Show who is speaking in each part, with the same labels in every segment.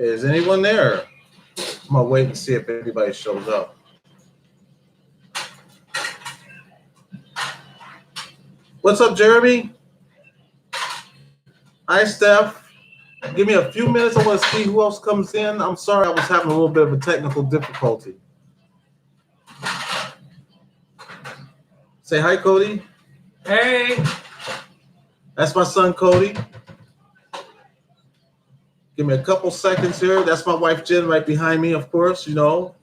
Speaker 1: Is anyone there? I'm gonna wait and see if anybody shows up. What's up, Jeremy? Hi, Steph. Give me a few minutes. I want to see who else comes in. I'm sorry, I was having a little bit of a technical difficulty. Say hi, Cody.
Speaker 2: Hey.
Speaker 1: That's my son, Cody. Give me a couple seconds here. That's my wife, Jen, right behind me, of course, you know.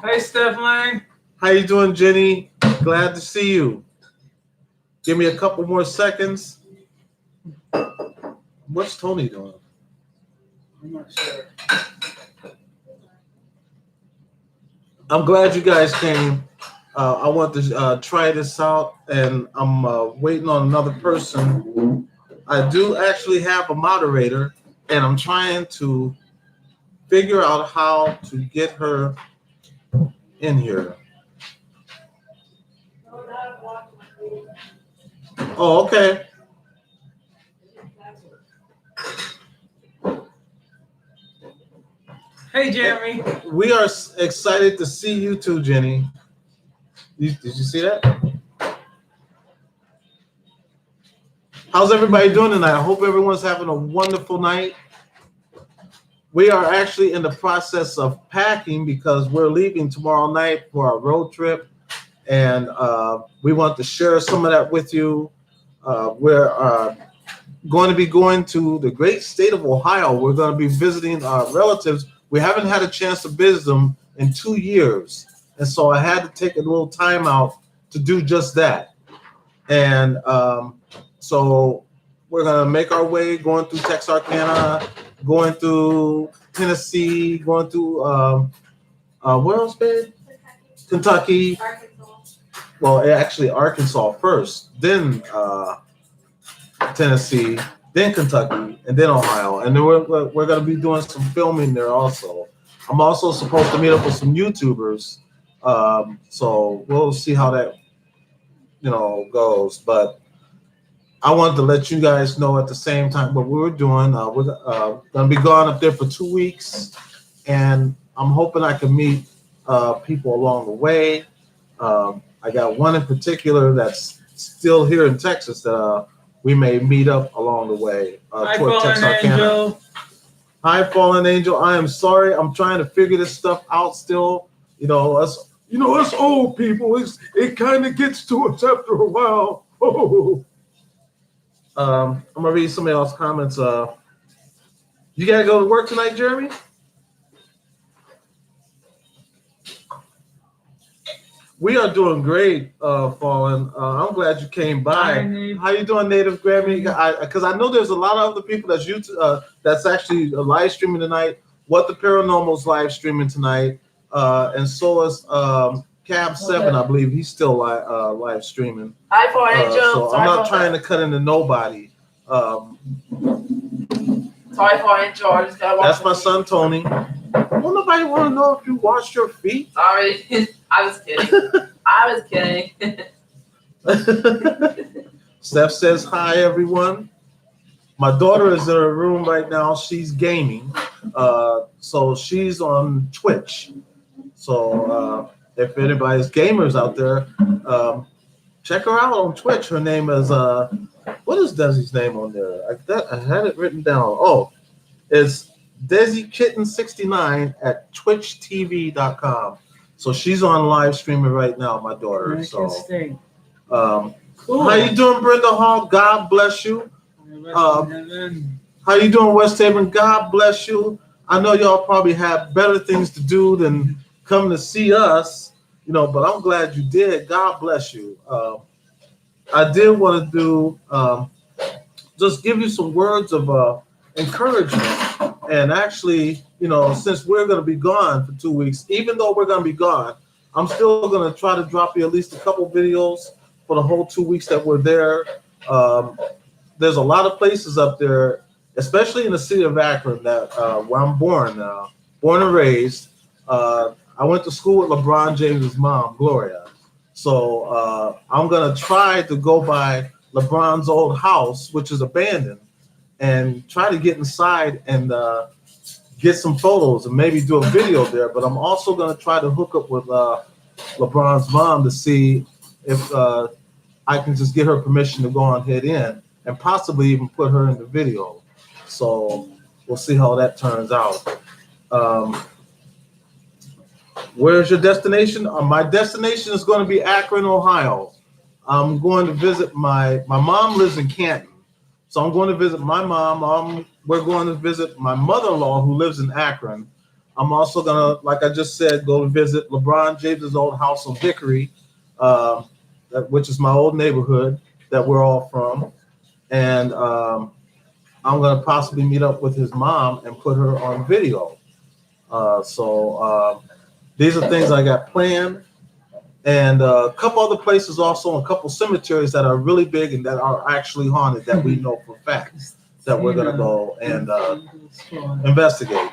Speaker 2: Hey, Stephanie.
Speaker 1: How you doing, Jenny? Glad to see you. Give me a couple more seconds. What's Tony doing?
Speaker 2: I'm not sure.
Speaker 1: I'm glad you guys came. I want to try this out, and I'm waiting on another person. I do actually have a moderator, and I'm trying to figure out how to get her in here. Oh, okay.
Speaker 2: Hey, Jeremy.
Speaker 1: We are excited to see you too, Jenny. Did you see that? How's everybody doing tonight? I hope everyone's having a wonderful night. We are actually in the process of packing because we're leaving tomorrow night for our road trip, and we want to share some of that with you. We're going to be going to the great state of Ohio. We're going to be visiting our relatives. We haven't had a chance to visit them in 2 years, and so I had to take a little time out to do just that. And so we're going to make our way going through Texarkana, going through Tennessee, going through, where else, babe? Kentucky.
Speaker 3: Arkansas.
Speaker 1: Well, actually Arkansas first, then Tennessee, then Kentucky, and then Ohio. And then we're going to be doing some filming there also. I'm also supposed to meet up with some YouTubers. So we'll see how that, goes. But I wanted to let you guys know at the same time what we were doing. We're going to be gone up there for 2 weeks, and I'm hoping I can meet people along the way. I got one in particular that's still here in Texas that we may meet up along the way.
Speaker 2: Hi,
Speaker 1: toward
Speaker 2: Fallen
Speaker 1: Texarkana.
Speaker 2: Angel.
Speaker 1: Hi, Fallen Angel. I am sorry. I'm trying to figure this stuff out still. Us old people, it kind of gets to us after a while. Oh. I'm gonna read somebody else's comments. You gotta go to work tonight, Jeremy? We are doing great, Fallen. I'm glad you came by.
Speaker 2: Hi,
Speaker 1: How you doing, Native Grammy? Because I know there's a lot of other people that's actually live streaming tonight. What the Paranormal's live streaming tonight, and so is Cab 7, I believe he's still live streaming.
Speaker 3: Hi, for Angel.
Speaker 1: So I'm not trying to cut into nobody.
Speaker 3: Sorry for Angel. I just gotta watch.
Speaker 1: That's my son Tony. Well, nobody want to know if you washed your feet.
Speaker 3: Sorry, I was kidding. I was kidding.
Speaker 1: Steph says hi, everyone. My daughter is in her room right now. She's gaming, so she's on Twitch. So if anybody's gamers out there, check her out on Twitch. Her name is what is Desi's name on there? I had it written down. Oh, it's Desi Kitten 69 at twitchtv.com. So she's on live streaming right now, my daughter. So cool. How you doing, Brenda Hall? God bless you. How you doing, West Haven? God bless you. I know y'all probably have better things to do than come to see us, but I'm glad you did. God bless you. I did want to do just give you some words of encouragement. And actually, since we're going to be gone for 2 weeks, even though we're going to be gone, I'm still going to try to drop you at least a couple videos for the whole 2 weeks that we're there. There's a lot of places up there, especially in the city of Akron, that where I'm born and raised. I went to school with LeBron James's mom, Gloria. So I'm going to try to go by LeBron's old house, which is abandoned, and try to get inside and get some photos and maybe do a video there. But I'm also going to try to hook up with LeBron's mom to see if I can just get her permission to go on head in and possibly even put her in the video. So we'll see how that turns out. Where's your destination? My destination is going to be Akron, Ohio. I'm going to visit my mom lives in Canton. So I'm going to visit my mom. We're going to visit my mother-in-law who lives in Akron. I'm also going to, like I just said, go to visit LeBron James's old house on Hickory, which is my old neighborhood that we're all from. And I'm going to possibly meet up with his mom and put her on video. So these are things I got planned. And a couple other places also, a couple cemeteries that are really big and that are actually haunted that we know for facts that we're going to go and investigate.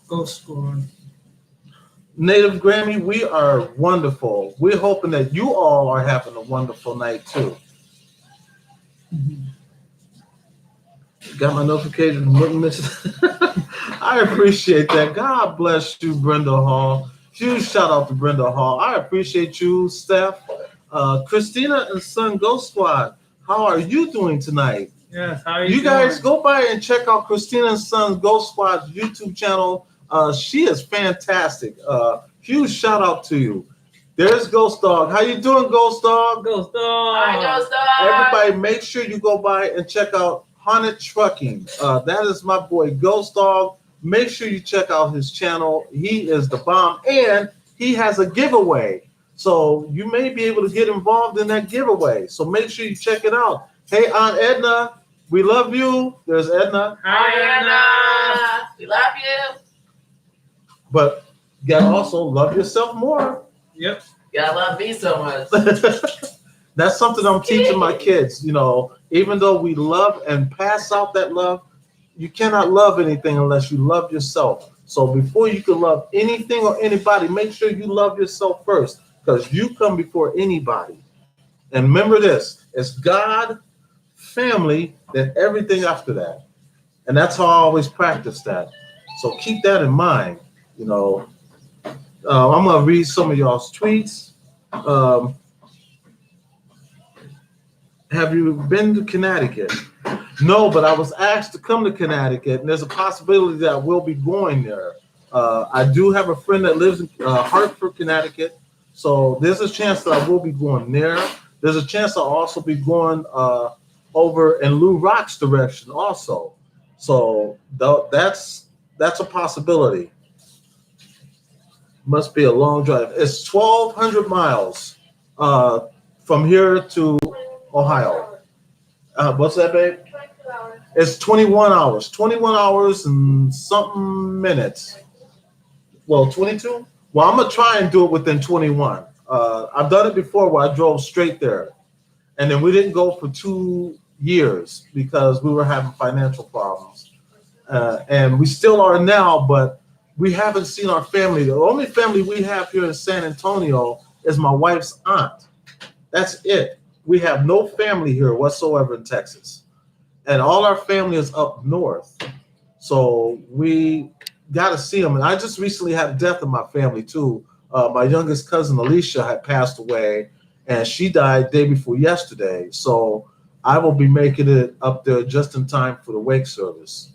Speaker 2: Ghost Squad.
Speaker 1: Native Grammy, we are wonderful. We're hoping that you all are having a wonderful night too. Got my notification. I appreciate that. God bless you, Brenda Hall. Huge shout out to Brenda Hall. I appreciate you, Steph. Christina and Son Ghost Squad, how are you doing tonight?
Speaker 2: Yes, how are you
Speaker 1: You guys
Speaker 2: doing?
Speaker 1: go by and check out Christina and Son Ghost Squad's YouTube channel. She is fantastic. Huge shout out to you. There's Ghost Dog. How you doing, Ghost Dog?
Speaker 2: Ghost Dog.
Speaker 3: Hi, Ghost Dog.
Speaker 1: Everybody, make sure you go by and check out Haunted Trucking. That is my boy Ghost Dog. Make sure you check out his channel. He is the bomb, and he has a giveaway. So you may be able to get involved in that giveaway. So make sure you check it out. Hey, Aunt Edna, we love you. There's Edna.
Speaker 3: Hi, Anna. We love you.
Speaker 1: But you gotta also love yourself more.
Speaker 2: Yep.
Speaker 3: You gotta love me so much.
Speaker 1: That's something I'm teaching my kids. You know, even though we love and pass out that love, you cannot love anything unless you love yourself. So before you can love anything or anybody, make sure you love yourself first, because you come before anybody. And remember this, it's God, family, then everything after that. And that's how I always practice that. So keep that in mind. You know, I'm going to read some of y'all's tweets. Have you been to Connecticut? No, but I was asked to come to Connecticut, and there's a possibility that I will be going there. I do have a friend that lives in Hartford, Connecticut, so there's a chance that I will be going there. There's a chance I'll also be going over in Lou Rock's direction also. So that's a possibility. Must be a long drive. It's 1,200 miles from here to Ohio. What's that, babe?
Speaker 4: 22 hours.
Speaker 1: It's 21 hours. 21 hours and something minutes. Well, 22? Well, I'm going to try and do it within 21. I've done it before where I drove straight there. And then we didn't go for 2 years because we were having financial problems. And we still are now, but we haven't seen our family. The only family we have here in San Antonio is my wife's aunt. That's it. We have no family here whatsoever in Texas. And all our family is up north. So we got to see them. And I just recently had a death in my family too. My youngest cousin, Alicia, had passed away, and she died day before yesterday. So I will be making it up there just in time for the wake service.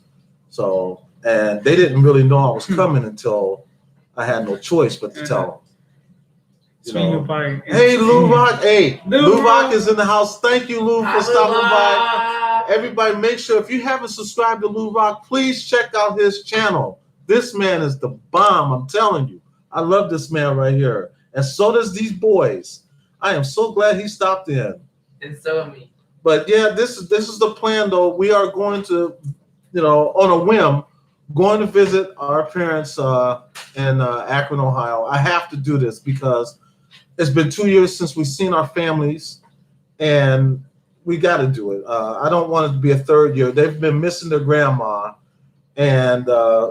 Speaker 1: So, and they didn't really know I was coming until I had no choice but to tell them. You know. Hey, Lou Rock. Hey, Lou Rock is in the house. Thank you, Lou, for stopping by. Everybody, make sure if you haven't subscribed to Lou Rock, please check out his channel. This man is the bomb. I'm telling you. I love this man right here. And so does these boys. I am so glad he stopped in.
Speaker 3: And so am me.
Speaker 1: But yeah, this is the plan though. We are going to, you know, on a whim, going to visit our parents in Akron, Ohio. I have to do this because it's been 2 years since we've seen our families, and we got to do it. I don't want it to be a third year. They've been missing their grandma, and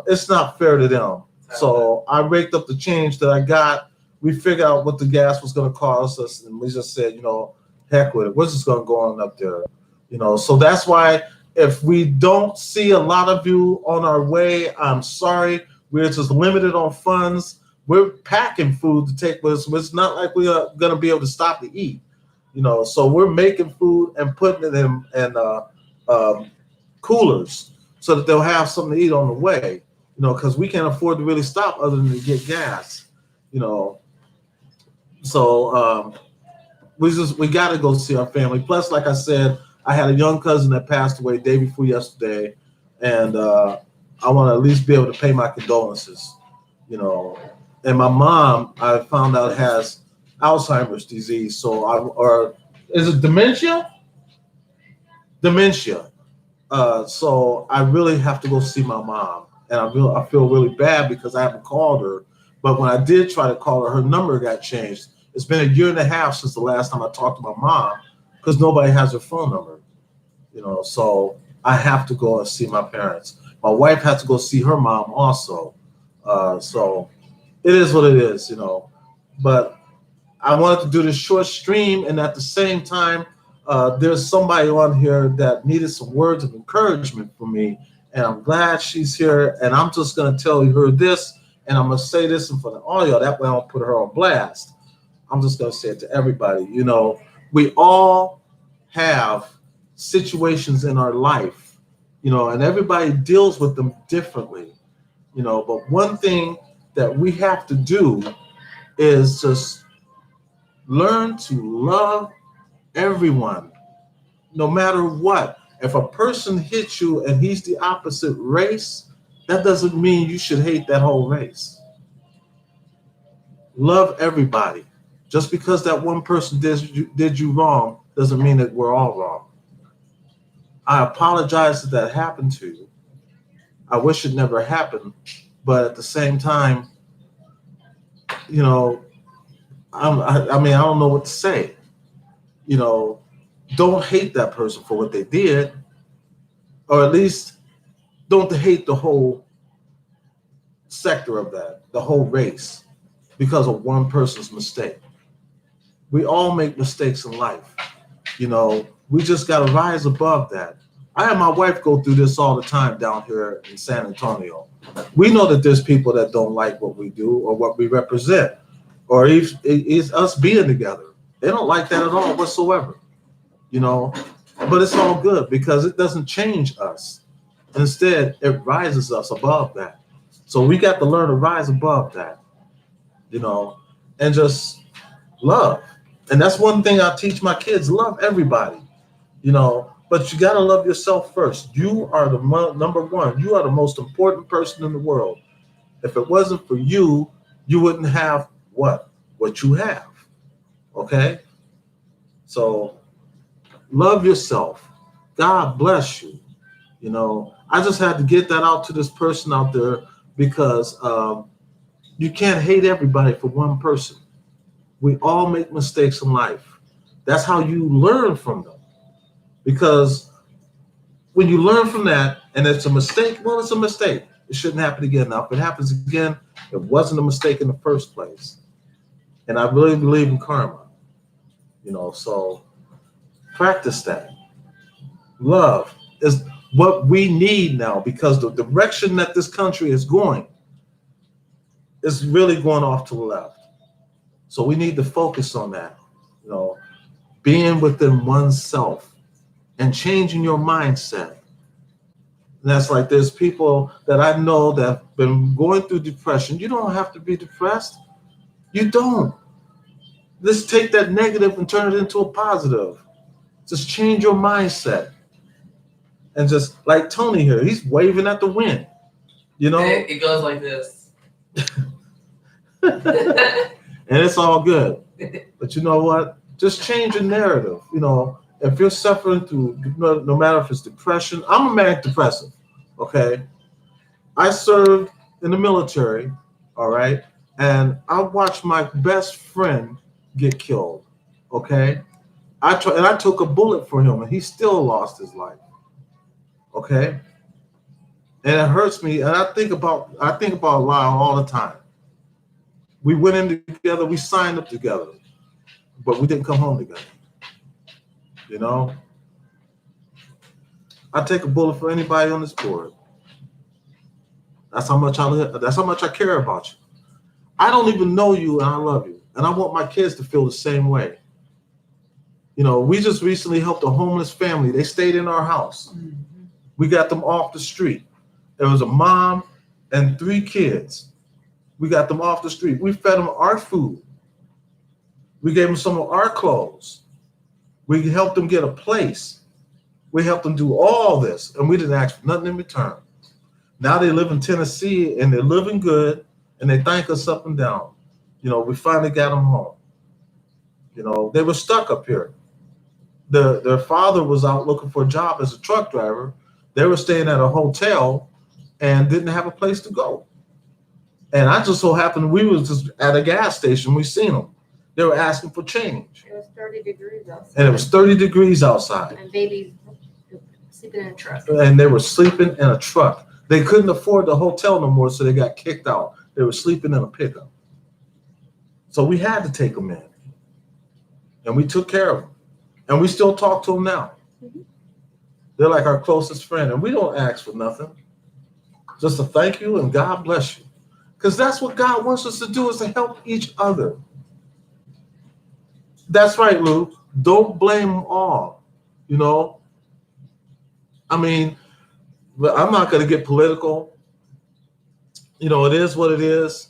Speaker 1: it's not fair to them. So I raked up the change that I got. We figured out what the gas was going to cost us, and we just said, you know, heck with it. We're just going to go on up there, you know. So that's why If we don't see a lot of you on our way, I'm sorry. We're just limited on funds. We're packing food to take with us. It's not like we are going to be able to stop to eat, So we're making food and putting it in coolers so that they'll have something to eat on the way, because we can't afford to really stop other than to get gas, you know. So we got to go see our family. Plus, like I said, I had a young cousin that passed away day before yesterday, and I want to at least be able to pay my condolences, And my mom, I found out, has Alzheimer's disease, or is it dementia? Dementia. So I really have to go see my mom, and I feel really bad because I haven't called her. But when I did try to call her, her number got changed. It's been a year and a half since the last time I talked to my mom because nobody has her phone number, So I have to go and see my parents. My wife had to go see her mom also. So it is what it is, But I wanted to do this short stream, and at the same time, there's somebody on here that needed some words of encouragement from me, and I'm glad she's here. And I'm just going to tell her this, and I'm going to say this in front of audio. That way I don't put her on blast. I'm just going to say it to everybody. We all have situations in our life, and everybody deals with them differently, But one thing that we have to do is just learn to love everyone, no matter what. If a person hits you and he's the opposite race, that doesn't mean you should hate that whole race. Love everybody. Just because that one person did you wrong doesn't mean that we're all wrong. I apologize that happened to you. I wish it never happened, but at the same time, I don't know what to say. Don't hate that person for what they did, or at least don't hate the whole sector of that, the whole race, because of one person's mistake. We all make mistakes in life. We just got to rise above that. I have my wife go through this all the time down here in San Antonio. We know that there's people that don't like what we do or what we represent, or it's us being together. They don't like that at all whatsoever, But it's all good because it doesn't change us. Instead, it rises us above that. So we got to learn to rise above that, and just love. And that's one thing I teach my kids: love everybody, But you got to love yourself first. You are the number one. You are the most important person in the world. If it wasn't for you, you wouldn't have what you have. Okay? So love yourself. God bless you. I just had to get that out to this person out there because you can't hate everybody for one person. We all make mistakes in life. That's how you learn from them. Because when you learn from that and it's a mistake, well, it's a mistake. It shouldn't happen again. Now, if it happens again, it wasn't a mistake in the first place. And I really believe in karma. So practice that. Love is what we need now, because the direction that this country is going is really going off to the left. So we need to focus on that, being within oneself and changing your mindset. And that's like there's people that I know that have been going through depression. You don't have to be depressed. You don't. Let's take that negative and turn it into a positive. Just change your mindset. And just like Tony here, he's waving at the wind.
Speaker 3: It goes like this.
Speaker 1: And it's all good. But you know what? Just change your narrative. If you're suffering through, no matter if it's depression, I'm a manic depressive, okay? I served in the military, all right? And I watched my best friend get killed, okay? I took a bullet for him, and he still lost his life, okay? And it hurts me, and I think about Lyle all the time. We went in together, we signed up together, but we didn't come home together. I'd take a bullet for anybody on this board. That's how much I live. That's how much I care about you. I don't even know you, and I love you, and I want my kids to feel the same way. You know, we just recently helped a homeless family. They stayed in our house. We got them off the street. There was a mom and 3 kids. We got them off the street. We fed them our food. We gave them some of our clothes. We helped them get a place. We helped them do all this, and we didn't ask for nothing in return. Now they live in Tennessee, and they're living good, and they thank us up and down. You know, we finally got them home. You know, they were stuck up here. Their father was out looking for a job as a truck driver. They were staying at a hotel and didn't have a place to go. And I just so happened we was just at a gas station. We seen them. They were asking for change.
Speaker 4: It was 30 degrees outside.
Speaker 1: And it was 30 degrees outside.
Speaker 4: And babies sleeping in a truck.
Speaker 1: And they were sleeping in a truck. They couldn't afford the hotel no more, so they got kicked out. They were sleeping in a pickup. So we had to take them in. And we took care of them. And we still talk to them now. Mm-hmm. They're like our closest friend. And we don't ask for nothing. Just a thank you and God bless you. Because that's what God wants us to do, is to help each other. That's right, Lou. Don't blame them all. You know? I mean, but I'm not going to get political. You know, it is what it is.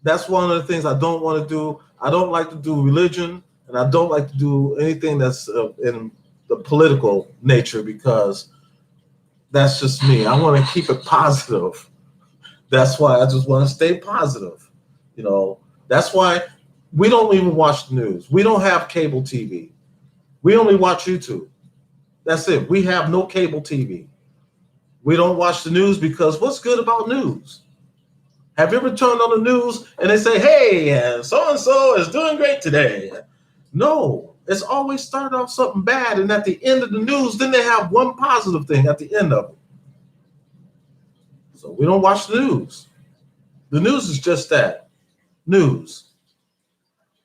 Speaker 1: That's one of the things I don't want to do. I don't like to do religion, and I don't like to do anything that's in the political nature, because that's just me. I want to keep it positive. That's why I just want to stay positive. You know, that's why we don't even watch the news. We don't have cable TV. We only watch YouTube. That's it. We have no cable TV. We don't watch the news because what's good about news? Have you ever turned on the news and they say, hey, so-and-so is doing great today? No, it's always started off something bad. And at the end of the news, then they have one positive thing at the end of it. So we don't watch the news. The news is just that, news.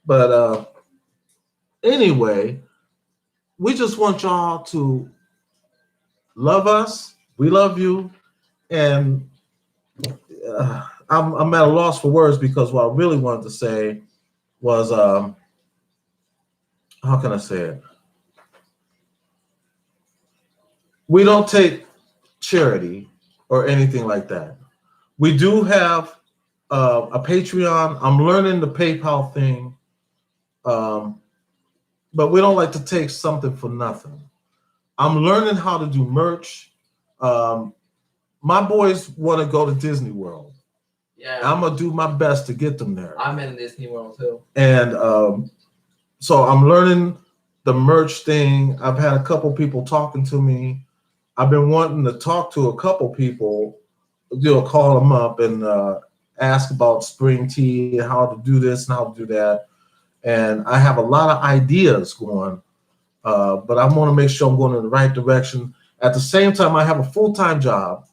Speaker 1: But anyway, we just want y'all to love us. We love you. And I'm at a loss for words, because what I really wanted to say was, how can I say it? We don't take charity or anything like that. We do have a Patreon. I'm learning the PayPal thing. But we don't like to take something for nothing. I'm learning how to do merch. My boys want to go to Disney World.
Speaker 3: Yeah.
Speaker 1: I'm going to do my best to get them there.
Speaker 3: I'm in Disney World too. And
Speaker 1: so I'm learning the merch thing. I've had a couple people talking to me. I've been wanting to talk to a couple people, call them up and ask about spring tea, how to do this and how to do that. And I have a lot of ideas going, but I want to make sure I'm going in the right direction. At the same time, I have a full-time job.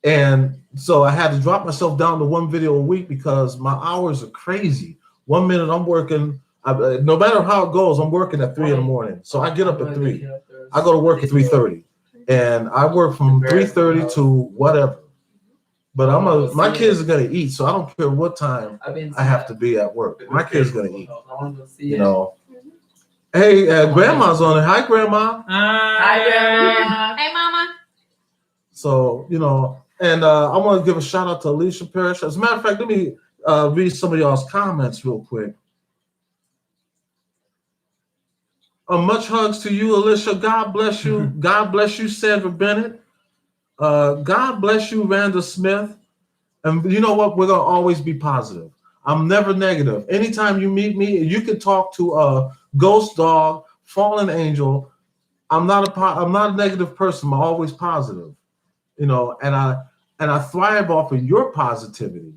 Speaker 1: And so I had to drop myself down to 1 video a week because my hours are crazy. 1 minute I'm working, no matter how it goes, I'm working at 3 in the morning. So I get up at 3. I go to work at 3:30. And I work from 3:30 to whatever. But my kids are gonna eat, so I don't care what time I have to be at work. My kids are gonna eat. You know. Hey, Grandma's on it. Hi, Grandma.
Speaker 3: Hi, Grandma.
Speaker 4: Hey, Mama.
Speaker 1: So, you know, and I want to give a shout out to Alicia Parrish. As a matter of fact, let me read some of y'all's comments real quick. Much hugs to you, Alicia. God bless you. God bless you, Sandra Bennett. God bless you, Randa Smith. And you know what? We're going to always be positive. I'm never negative. Anytime you meet me, you can talk to a ghost dog, fallen angel. I'm not a negative person. I'm always positive. You know, and I thrive off of your positivity.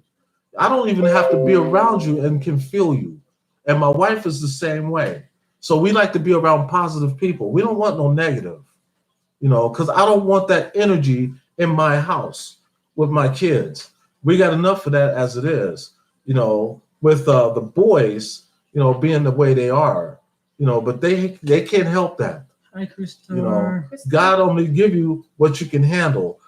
Speaker 1: I don't even have to be around you and can feel you. And my wife is the same way. So we like to be around positive people. We don't want no negative, you know, because I don't want that energy in my house with my kids. We got enough of that as it is, you know, with the boys, you know, being the way they are, you know, but they can't help that.
Speaker 2: Hi, Christopher.
Speaker 1: You know, God only give you what you can handle.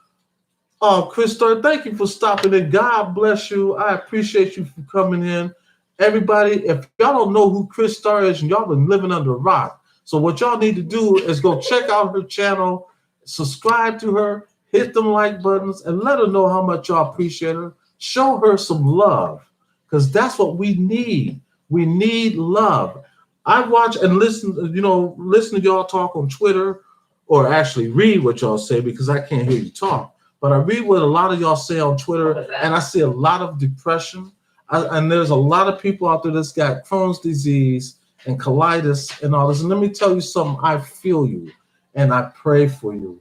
Speaker 1: Oh, Christopher, thank you for stopping in. God bless you. I appreciate you for coming in. Everybody, if y'all don't know who Christopher is, and y'all been living under a rock, so what y'all need to do is go check out her channel, subscribe to her, hit them like buttons, and let her know how much y'all appreciate her. Show her some love, because that's what we need. We need love. I watch and listen to y'all talk on Twitter, or actually read what y'all say, because I can't hear you talk. But I read what a lot of y'all say on Twitter, and I see a lot of depression. And there's a lot of people out there that's got Crohn's disease and colitis and all this. And let me tell you something, I feel you, and I pray for you.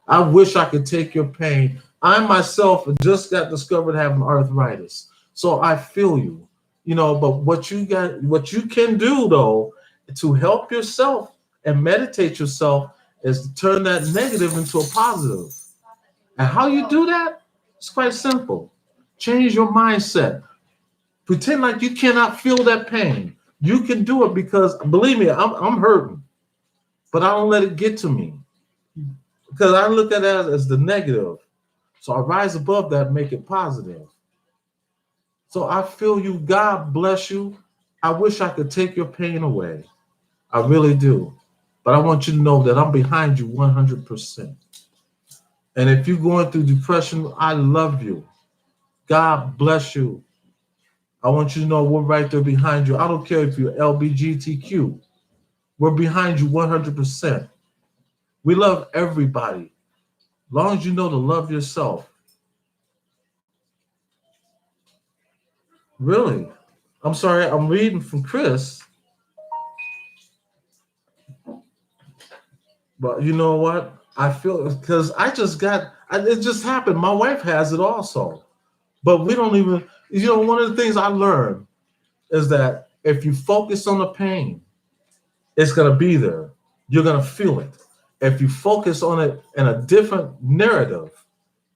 Speaker 1: I wish I could take your pain. I myself just got discovered having arthritis, so I feel you. You know, but what you can do though to help yourself and meditate yourself is to turn that negative into a positive. And how you do that? It's quite simple. Change your mindset. Pretend like you cannot feel that pain. You can do it, because believe me, I'm hurting, but I don't let it get to me, because I look at that as the negative. So I rise above that and make it positive. So I feel you. God bless you. I wish I could take your pain away. I really do. But I want you to know that I'm behind you 100%. And if you're going through depression, I love you. God bless you. I want you to know we're right there behind you. I don't care if you're LGBTQ. We're behind you 100%. We love everybody. As long as you know to love yourself. Really? I'm sorry, I'm reading from Chris. But you know what? I feel, because it just happened. My wife has it also. But we don't even, one of the things I learned is that if you focus on the pain, it's going to be there. You're going to feel it. If you focus on it in a different narrative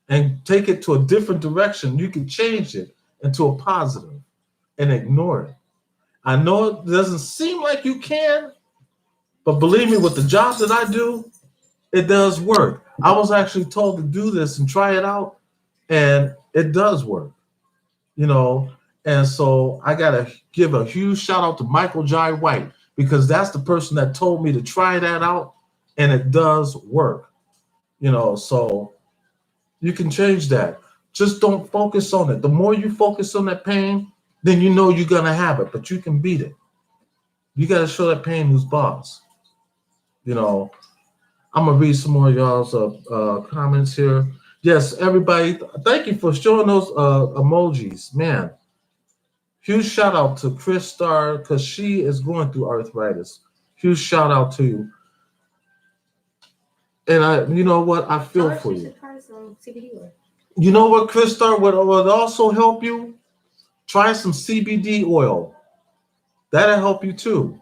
Speaker 1: and take it to a different direction, you can change it into a positive and ignore it. I know it doesn't seem like you can, but believe me, with the job that I do, it does work. I was actually told to do this and try it out, and it does work, And so I got to give a huge shout out to Michael Jai White, because that's the person that told me to try that out, and it does work, So you can change that. Just don't focus on it. The more you focus on that pain, then you're going to have it, but you can beat it. You got to show that pain who's boss. I'm going to read some more of y'all's comments here. Yes, everybody, thank you for showing those emojis. Man, huge shout out to Chris Starr, because she is going through arthritis. Huge shout out to you. And you know what? I feel for you. You know what, Chris Starr, would also help you? Try some CBD oil. That'll help you too.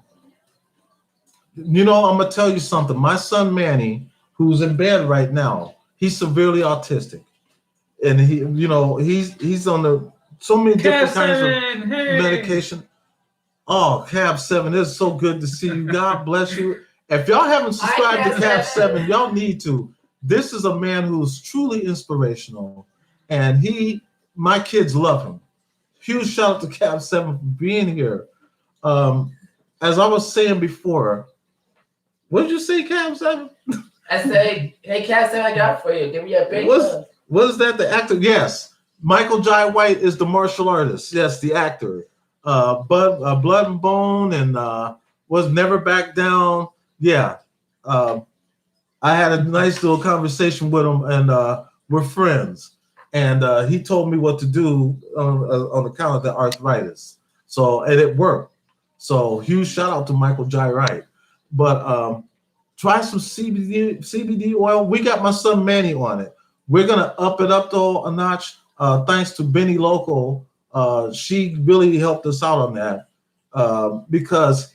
Speaker 1: I'm going to tell you something. My son, Manny, who's in bed right now, he's severely autistic. And he's on so many different kinds of medication. Oh, Cab 7, it's so good to see you. God bless you. If y'all haven't subscribed to Cab 7, y'all need to. This is a man who's truly inspirational. And my kids love him. Huge shout out to Cab 7 for being here. As I was saying before, what did you say, Cab 7?
Speaker 3: I say, hey, Cab 7, I got it for you. Give me a big one.
Speaker 1: What is that? The actor? Yes. Michael Jai White is the martial artist. Yes, the actor. Blood and Bone and was Never Back Down. Yeah. I had a nice little conversation with him, and we're friends. And he told me what to do on account of the arthritis. And it worked. So huge shout out to Michael Jai White. But try some CBD oil. We got my son Manny on it. We're gonna up it up though a notch. Thanks to Benny Loco. She really helped us out on that because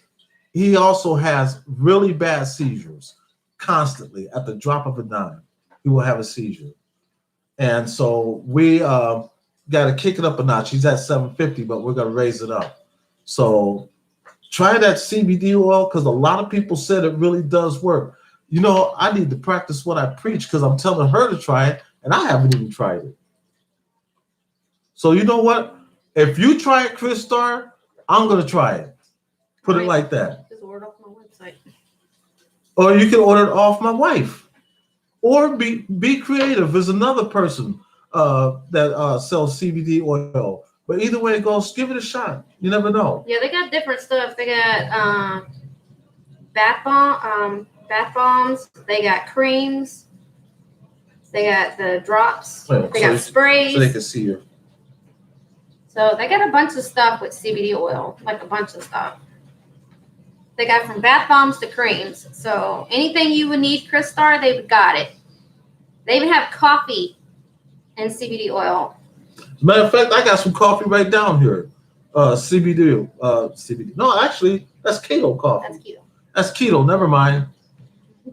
Speaker 1: he also has really bad seizures constantly. At the drop of a dime, he will have a seizure. And so we got to kick it up a notch. He's at 750, but we're going to raise it up. So try that CBD oil, because a lot of people said it really does work. you know, I need to practice what I preach because I'm telling her to try it, and I haven't even tried it. So you know what? If you try it, Chris Star, I'm gonna try it. Put it like that.
Speaker 4: Just order off my website.
Speaker 1: Or you can order it off my wife. Or be creative. There's another person that sells CBD oil. But either way it goes, give it a shot. You never know.
Speaker 4: Yeah, they got different stuff. They got bath bombs. They got creams. They got the drops.
Speaker 1: Well,
Speaker 4: They got sprays.
Speaker 1: So they can see you.
Speaker 4: So they got a bunch of stuff with CBD oil, like a bunch of stuff. They got from bath bombs to creams. So anything you would need, Chris Star, they've got it. They even have coffee and CBD oil.
Speaker 1: As a matter of fact, I got some coffee right down here. CBD. CBD. No, actually, that's keto coffee.
Speaker 4: That's cute.
Speaker 1: That's keto. Never mind.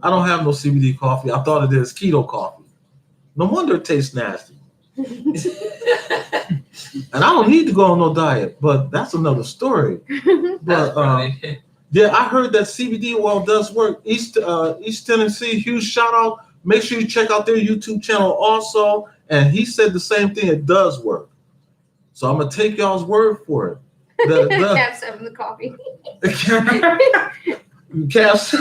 Speaker 1: I don't have no CBD coffee. I thought it is keto coffee. No wonder it tastes nasty. And I don't need to go on no diet, but that's another story. But yeah, I heard that CBD oil does work. East Tennessee, huge shout out. Make sure you check out their YouTube channel also. And he said the same thing. It does work. So I'm gonna take y'all's word for it.
Speaker 4: Have some of the coffee.
Speaker 1: Caps.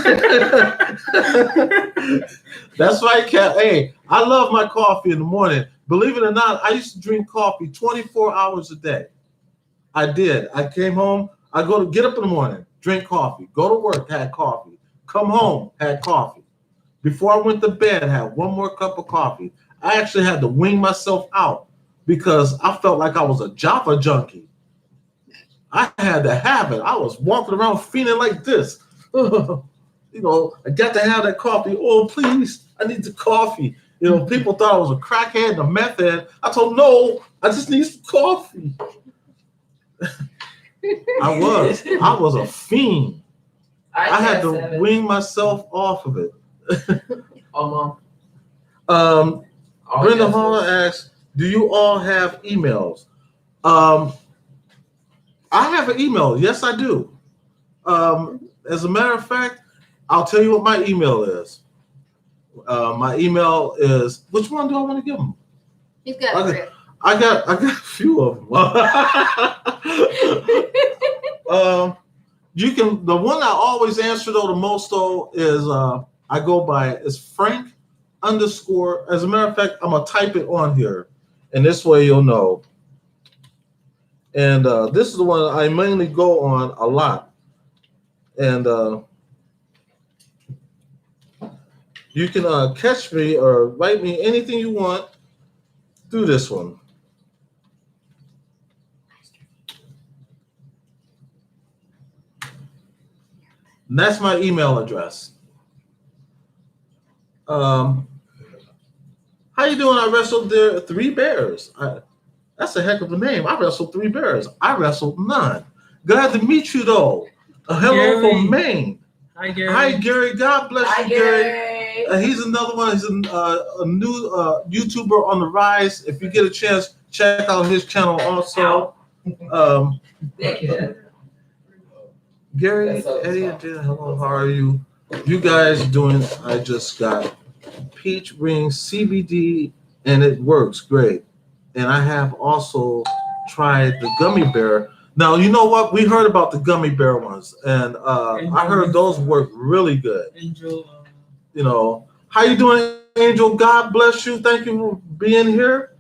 Speaker 1: That's right, Cap. Hey, I love my coffee in the morning. Believe it or not, I used to drink coffee 24 hours a day. I did. I came home. I get up in the morning, drink coffee, go to work, had coffee, come home, had coffee. Before I went to bed, had one more cup of coffee. I actually had to wing myself out because I felt like I was a Java junkie. I had to have it. I was walking around feeling like this. You know, I got to have that coffee. Oh, please, I need the coffee. You know, people thought I was a crackhead and a meth head. I told them, no, I just need some coffee. I was a fiend. I had to wing myself off of it. Brenda Hall asks, do you all have emails? I have an email. Yes, I do. As a matter of fact, I'll tell you what my email is. My email is, which one do I want to give them?
Speaker 4: He's got it.
Speaker 1: I got a few of them. You can, the one I always answer though the most though is I go by is Frank _ as a matter of fact, I'm gonna type it on here and this way you'll know. And this is the one I mainly go on a lot. And you can catch me or write me anything you want through this one. And that's my email address. How you doing? I wrestled there 3 bears. That's a heck of a name. I wrestled 3 bears. I wrestled none. Glad to meet you though. Hello
Speaker 2: Gary.
Speaker 1: from Maine.
Speaker 2: Hi, Gary.
Speaker 1: Hi, Gary. God bless
Speaker 3: Hi,
Speaker 1: you, Gary.
Speaker 3: Gary.
Speaker 1: He's another one. He's a new YouTuber on the rise. If you get a chance, check out his channel also.
Speaker 3: Thank you.
Speaker 1: Gary, Eddie and Jenn, hello. How are you? You guys doing? I just got peach ring CBD and it works great. And I have also tried the gummy bear. Now, you know what? We heard about the gummy bear ones, and I heard those work really good.
Speaker 2: Angel.
Speaker 1: You know, how you doing, Angel? God bless you. Thank you for being here.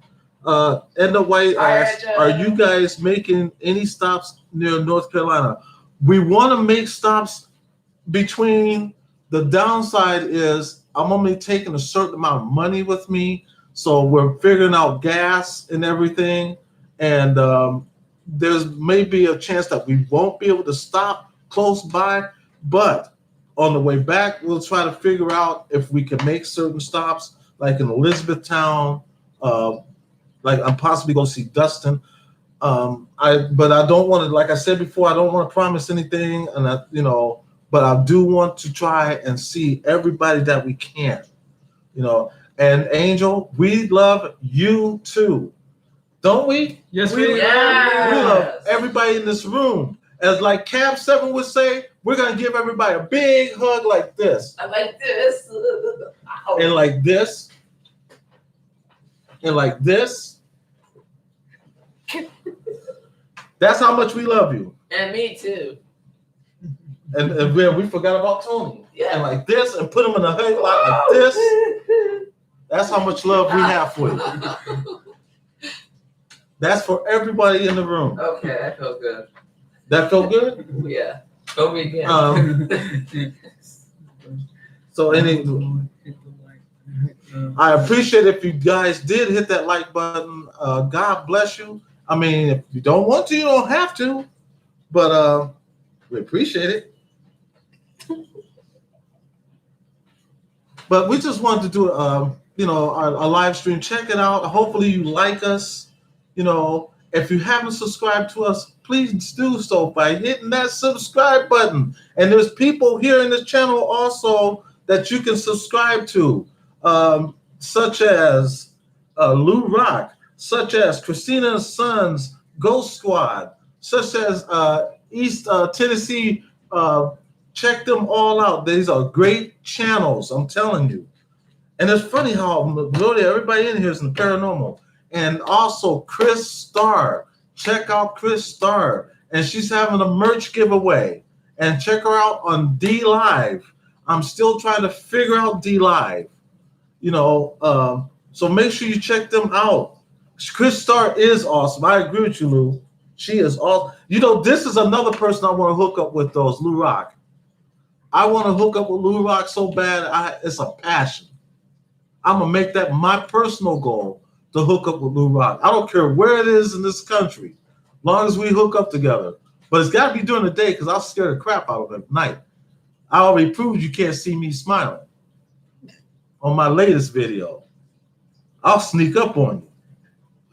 Speaker 1: Edna White asks, are you guys making any stops near North Carolina? We want to make stops between. The downside is I'm only taking a certain amount of money with me. So we're figuring out gas and everything. And there's maybe a chance that we won't be able to stop close by. But on the way back, we'll try to figure out if we can make certain stops, like in Elizabethtown, like I'm possibly going to see Dustin. But I don't want to, like I said before, I don't want to promise anything. And but I do want to try and see everybody that we can, And Angel, we love you too, don't we?
Speaker 2: Yes, we do.
Speaker 1: We love everybody in this room. As like Cab 7 would say, We're gonna give everybody a big hug like this,
Speaker 3: I like this. Ow.
Speaker 1: and like this, and like this. That's how much we love you.
Speaker 3: And me too.
Speaker 1: And we forgot about Tony.
Speaker 3: Yeah.
Speaker 1: And like this, and put him in a hug like this. That's how much love we have for you. That's for everybody in the room.
Speaker 3: Okay, that felt good.
Speaker 1: That felt good?
Speaker 3: Yeah. Go me again.
Speaker 1: So I appreciate if you guys did hit that like button. God bless you. I mean, if you don't want to, you don't have to. But we appreciate it. But we just wanted to do a live stream. Check it out. Hopefully you like us. If you haven't subscribed to us, please do so by hitting that subscribe button. And there's people here in this channel also that you can subscribe to, such as Lou Rock, such as Christina and Sons Ghost Squad, such as East Tennessee. Check them all out. These are great channels, I'm telling you. And it's funny how majority everybody in here is in the paranormal. And also Chris Starr. Check out Chris Starr. And she's having a merch giveaway. And check her out on D Live. I'm still trying to figure out D Live. So make sure you check them out. Chris Starr is awesome. I agree with you, Lou. She is awesome. This is another person I want to hook up with, those Lou Rock. I want to hook up with Lou Rock so bad. It's a passion. I'm going to make that my personal goal to hook up with Lou Rock. I don't care where it is in this country, as long as we hook up together. But it's got to be during the day because I'll scare the crap out of him at night. I already proved you can't see me smiling on my latest video. I'll sneak up on you.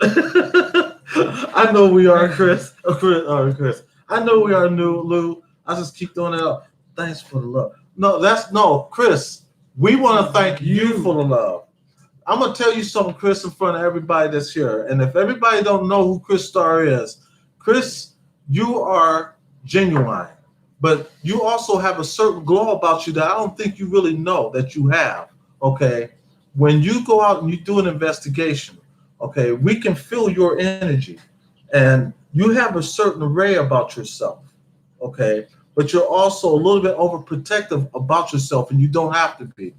Speaker 1: I know we are, Chris. Chris. I know we are new, Lou. I just keep throwing it up. Thanks for the love. No, Chris. We want to thank you for the love. I'm going to tell you something, Chris, in front of everybody that's here. And if everybody don't know who Chris Starr is, Chris, you are genuine. But you also have a certain glow about you that I don't think you really know that you have, okay? When you go out and you do an investigation, okay, we can feel your energy. And you have a certain array about yourself, okay? But you're also a little bit overprotective about yourself, and you don't have to be,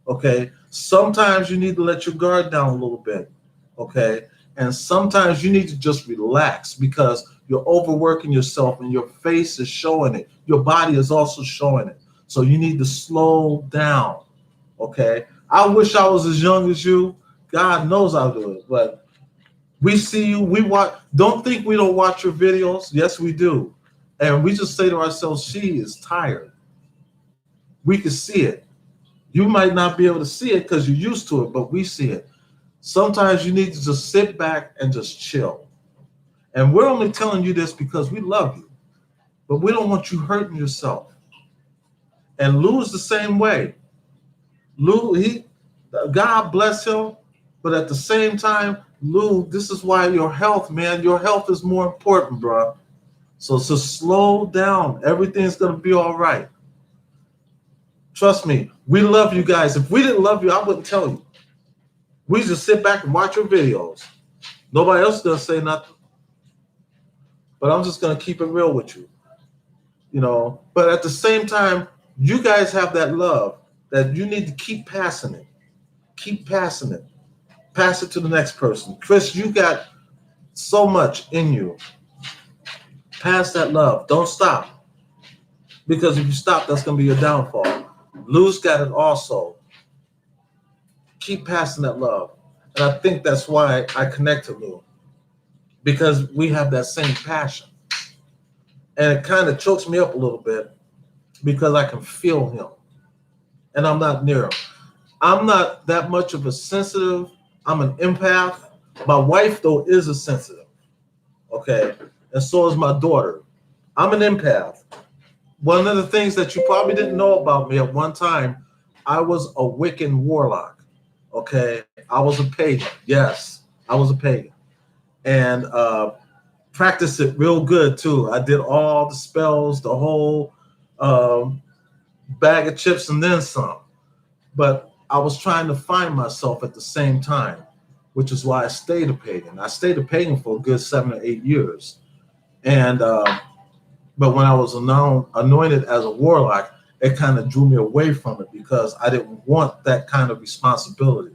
Speaker 1: okay? Sometimes you need to let your guard down a little bit, okay? And sometimes you need to just relax because you're overworking yourself and your face is showing it. Your body is also showing it. So you need to slow down, okay? I wish I was as young as you. God knows I'll do it, but we see you, we watch. Don't think we don't watch your videos. Yes, we do. And we just say to ourselves, she is tired. We can see it. You might not be able to see it because you're used to it, but we see it. Sometimes you need to just sit back and just chill. And we're only telling you this because we love you, but we don't want you hurting yourself. And Lou is the same way. Lou, God bless him, but at the same time, Lou, this is why your health, man, your health is more important, bro. So slow down. Everything's going to be all right. Trust me, we love you guys. If we didn't love you, I wouldn't tell you. We just sit back and watch your videos. Nobody else is going to say nothing. But I'm just going to keep it real with you. But at the same time, you guys have that love that you need to keep passing it. Keep passing it. Pass it to the next person. Chris, you got so much in you. Pass that love. Don't stop. Because if you stop, that's going to be your downfall. Lou's got it also. Keep passing that love. And I think that's why I connect to Lou. Because we have that same passion. And it kind of chokes me up a little bit because I can feel him. And I'm not near him. I'm not that much of a sensitive. I'm an empath. My wife, though, is a sensitive. Okay? And so is my daughter. I'm an empath. One of the things that you probably didn't know about me at one time, I was a Wiccan warlock. Okay? I was a pagan. Yes, I was a pagan. And practiced it real good, too. I did all the spells, the whole bag of chips and then some. But I was trying to find myself at the same time, which is why I stayed a pagan. I stayed a pagan for a good 7 or 8 years. And but when I was anointed as a warlock, it kind of drew me away from it because I didn't want that kind of responsibility,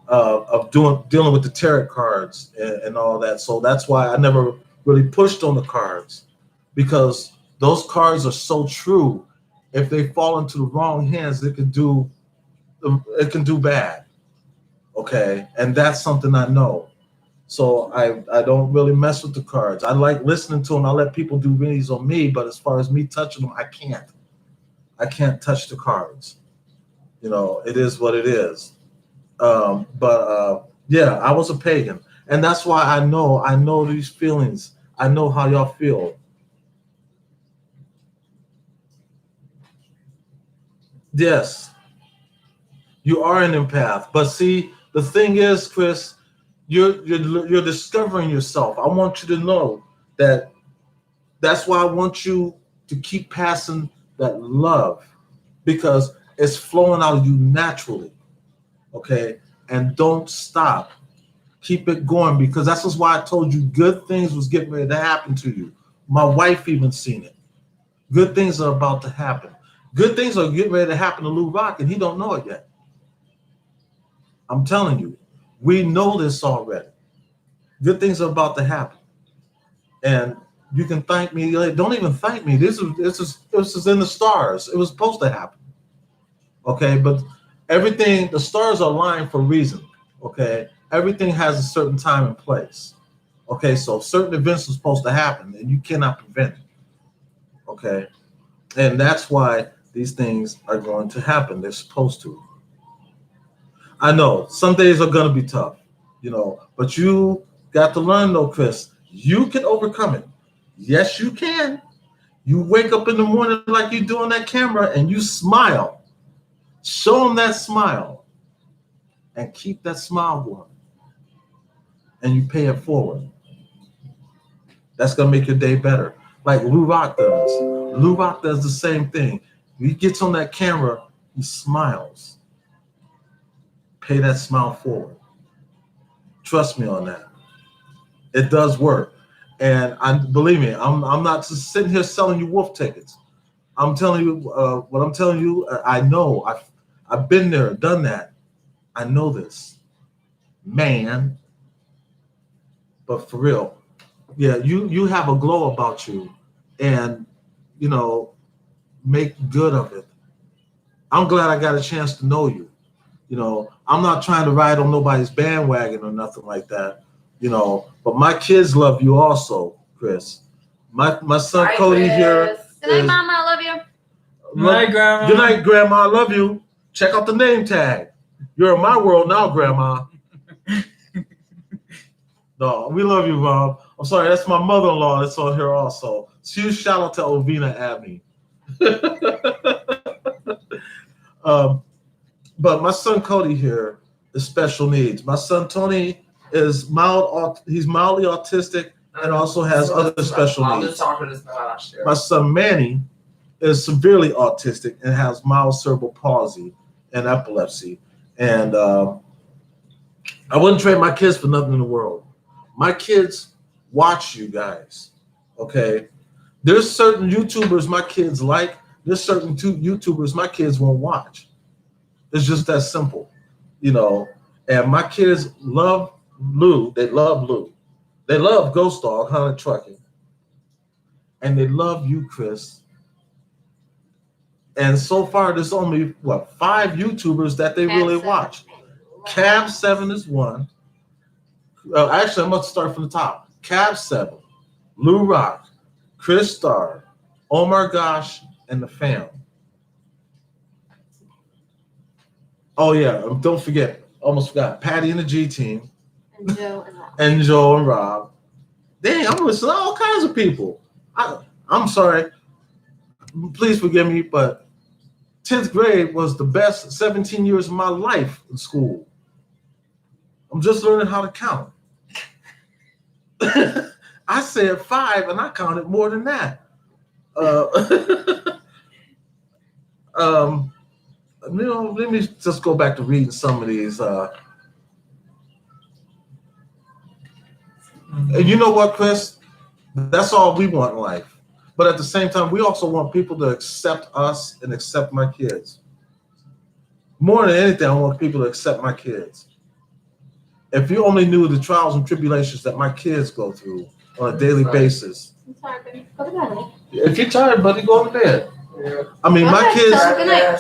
Speaker 1: of dealing with the tarot cards and all that. So that's why I never really pushed on the cards, because those cards are so true. If they fall into the wrong hands, it can do bad. Okay, and that's something I know. So I don't really mess with the cards. I like listening to them. I let people do readings on me, but as far as me touching them, I can't. I can't touch the cards. It is what it is. Yeah, I was a pagan, and that's why I know these feelings. I know how y'all feel. Yes, you are an empath, but see, the thing is, Chris, you're discovering yourself. I want you to know that. That's why I want you to keep passing that love, because it's flowing out of you naturally. Okay, and don't stop. Keep it going, because that's just why I told you good things was getting ready to happen to you. My wife even seen it. Good things are about to happen. Good things are getting ready to happen to Lou Rock, and he don't know it yet. I'm telling you, we know this already. Good things are about to happen, and you can thank me. Don't even thank me. This is in the stars. It was supposed to happen. Okay, but everything, the stars are aligned for a reason. Okay, everything has a certain time and place. Okay, so certain events are supposed to happen, and you cannot prevent it. Okay, and that's why these things are going to happen. They're supposed to. I know some days are going to be tough, but you got to learn, though, Chris. You can overcome it. Yes, you can. You wake up in the morning like you do on that camera and you smile. Show them that smile and keep that smile going. And you pay it forward. That's going to make your day better. Like Lou Rock does. Lou Rock does the same thing. He gets on that camera, he smiles. Pay that smile forward. Trust me on that. It does work. And believe me, I'm not just sitting here selling you wolf tickets. I'm telling you what I'm telling you. I know. I've been there, done that. I know this, man. But for real, yeah, you have a glow about you, and make good of it. I'm glad I got a chance to know you. I'm not trying to ride on nobody's bandwagon or nothing like that. But my kids love you also, Chris. My son
Speaker 3: Hi,
Speaker 1: Cody
Speaker 3: Chris.
Speaker 1: here.
Speaker 4: Good night, Mama. I love you.
Speaker 2: Good night, Grandma.
Speaker 1: Good night, Grandma. I love you. Check out the name tag. You're in my world now, Grandma. No, we love you, Rob. I'm sorry, that's my mother-in-law that's on here also. Huge shout out to Ovina Abney. But my son Cody here is special needs. My son Tony is he's mildly autistic and also has other special needs. My son Manny is severely autistic and has mild cerebral palsy and epilepsy. And I wouldn't trade my kids for nothing in the world. My kids watch you guys, okay? There's certain YouTubers my kids like. There's certain YouTubers my kids won't watch. It's just that simple, And my kids love Lou. They love Lou. They love Ghost Dog, Hunter Trucking. And they love you, Chris. And so far, there's only, 5 YouTubers that they really watch. Cab 7 is one. Actually, I'm going to start from the top. Cab 7, Lou Rock, Chris Starr, Omar Gosh, and the fam. Oh, yeah. Don't forget. Almost forgot. Patty and the G team.
Speaker 4: And Joe and Rob.
Speaker 1: And Joe and Rob. Dang, I'm listening to all kinds of people. I'm sorry. Please forgive me, but 10th grade was the best 17 years of my life in school. I'm just learning how to count. I said 5 and I counted more than that. Let me just go back to reading some of these. And you know what, Chris? That's all we want in life. But at the same time, we also want people to accept us and accept my kids. More than anything, I want people to accept my kids. If you only knew the trials and tribulations that my kids go through on a daily basis.
Speaker 4: I'm sorry, baby. Go to bed.
Speaker 1: If you're tired, buddy, go to bed.
Speaker 3: Yeah.
Speaker 1: I mean, my
Speaker 4: Okay,
Speaker 1: kids,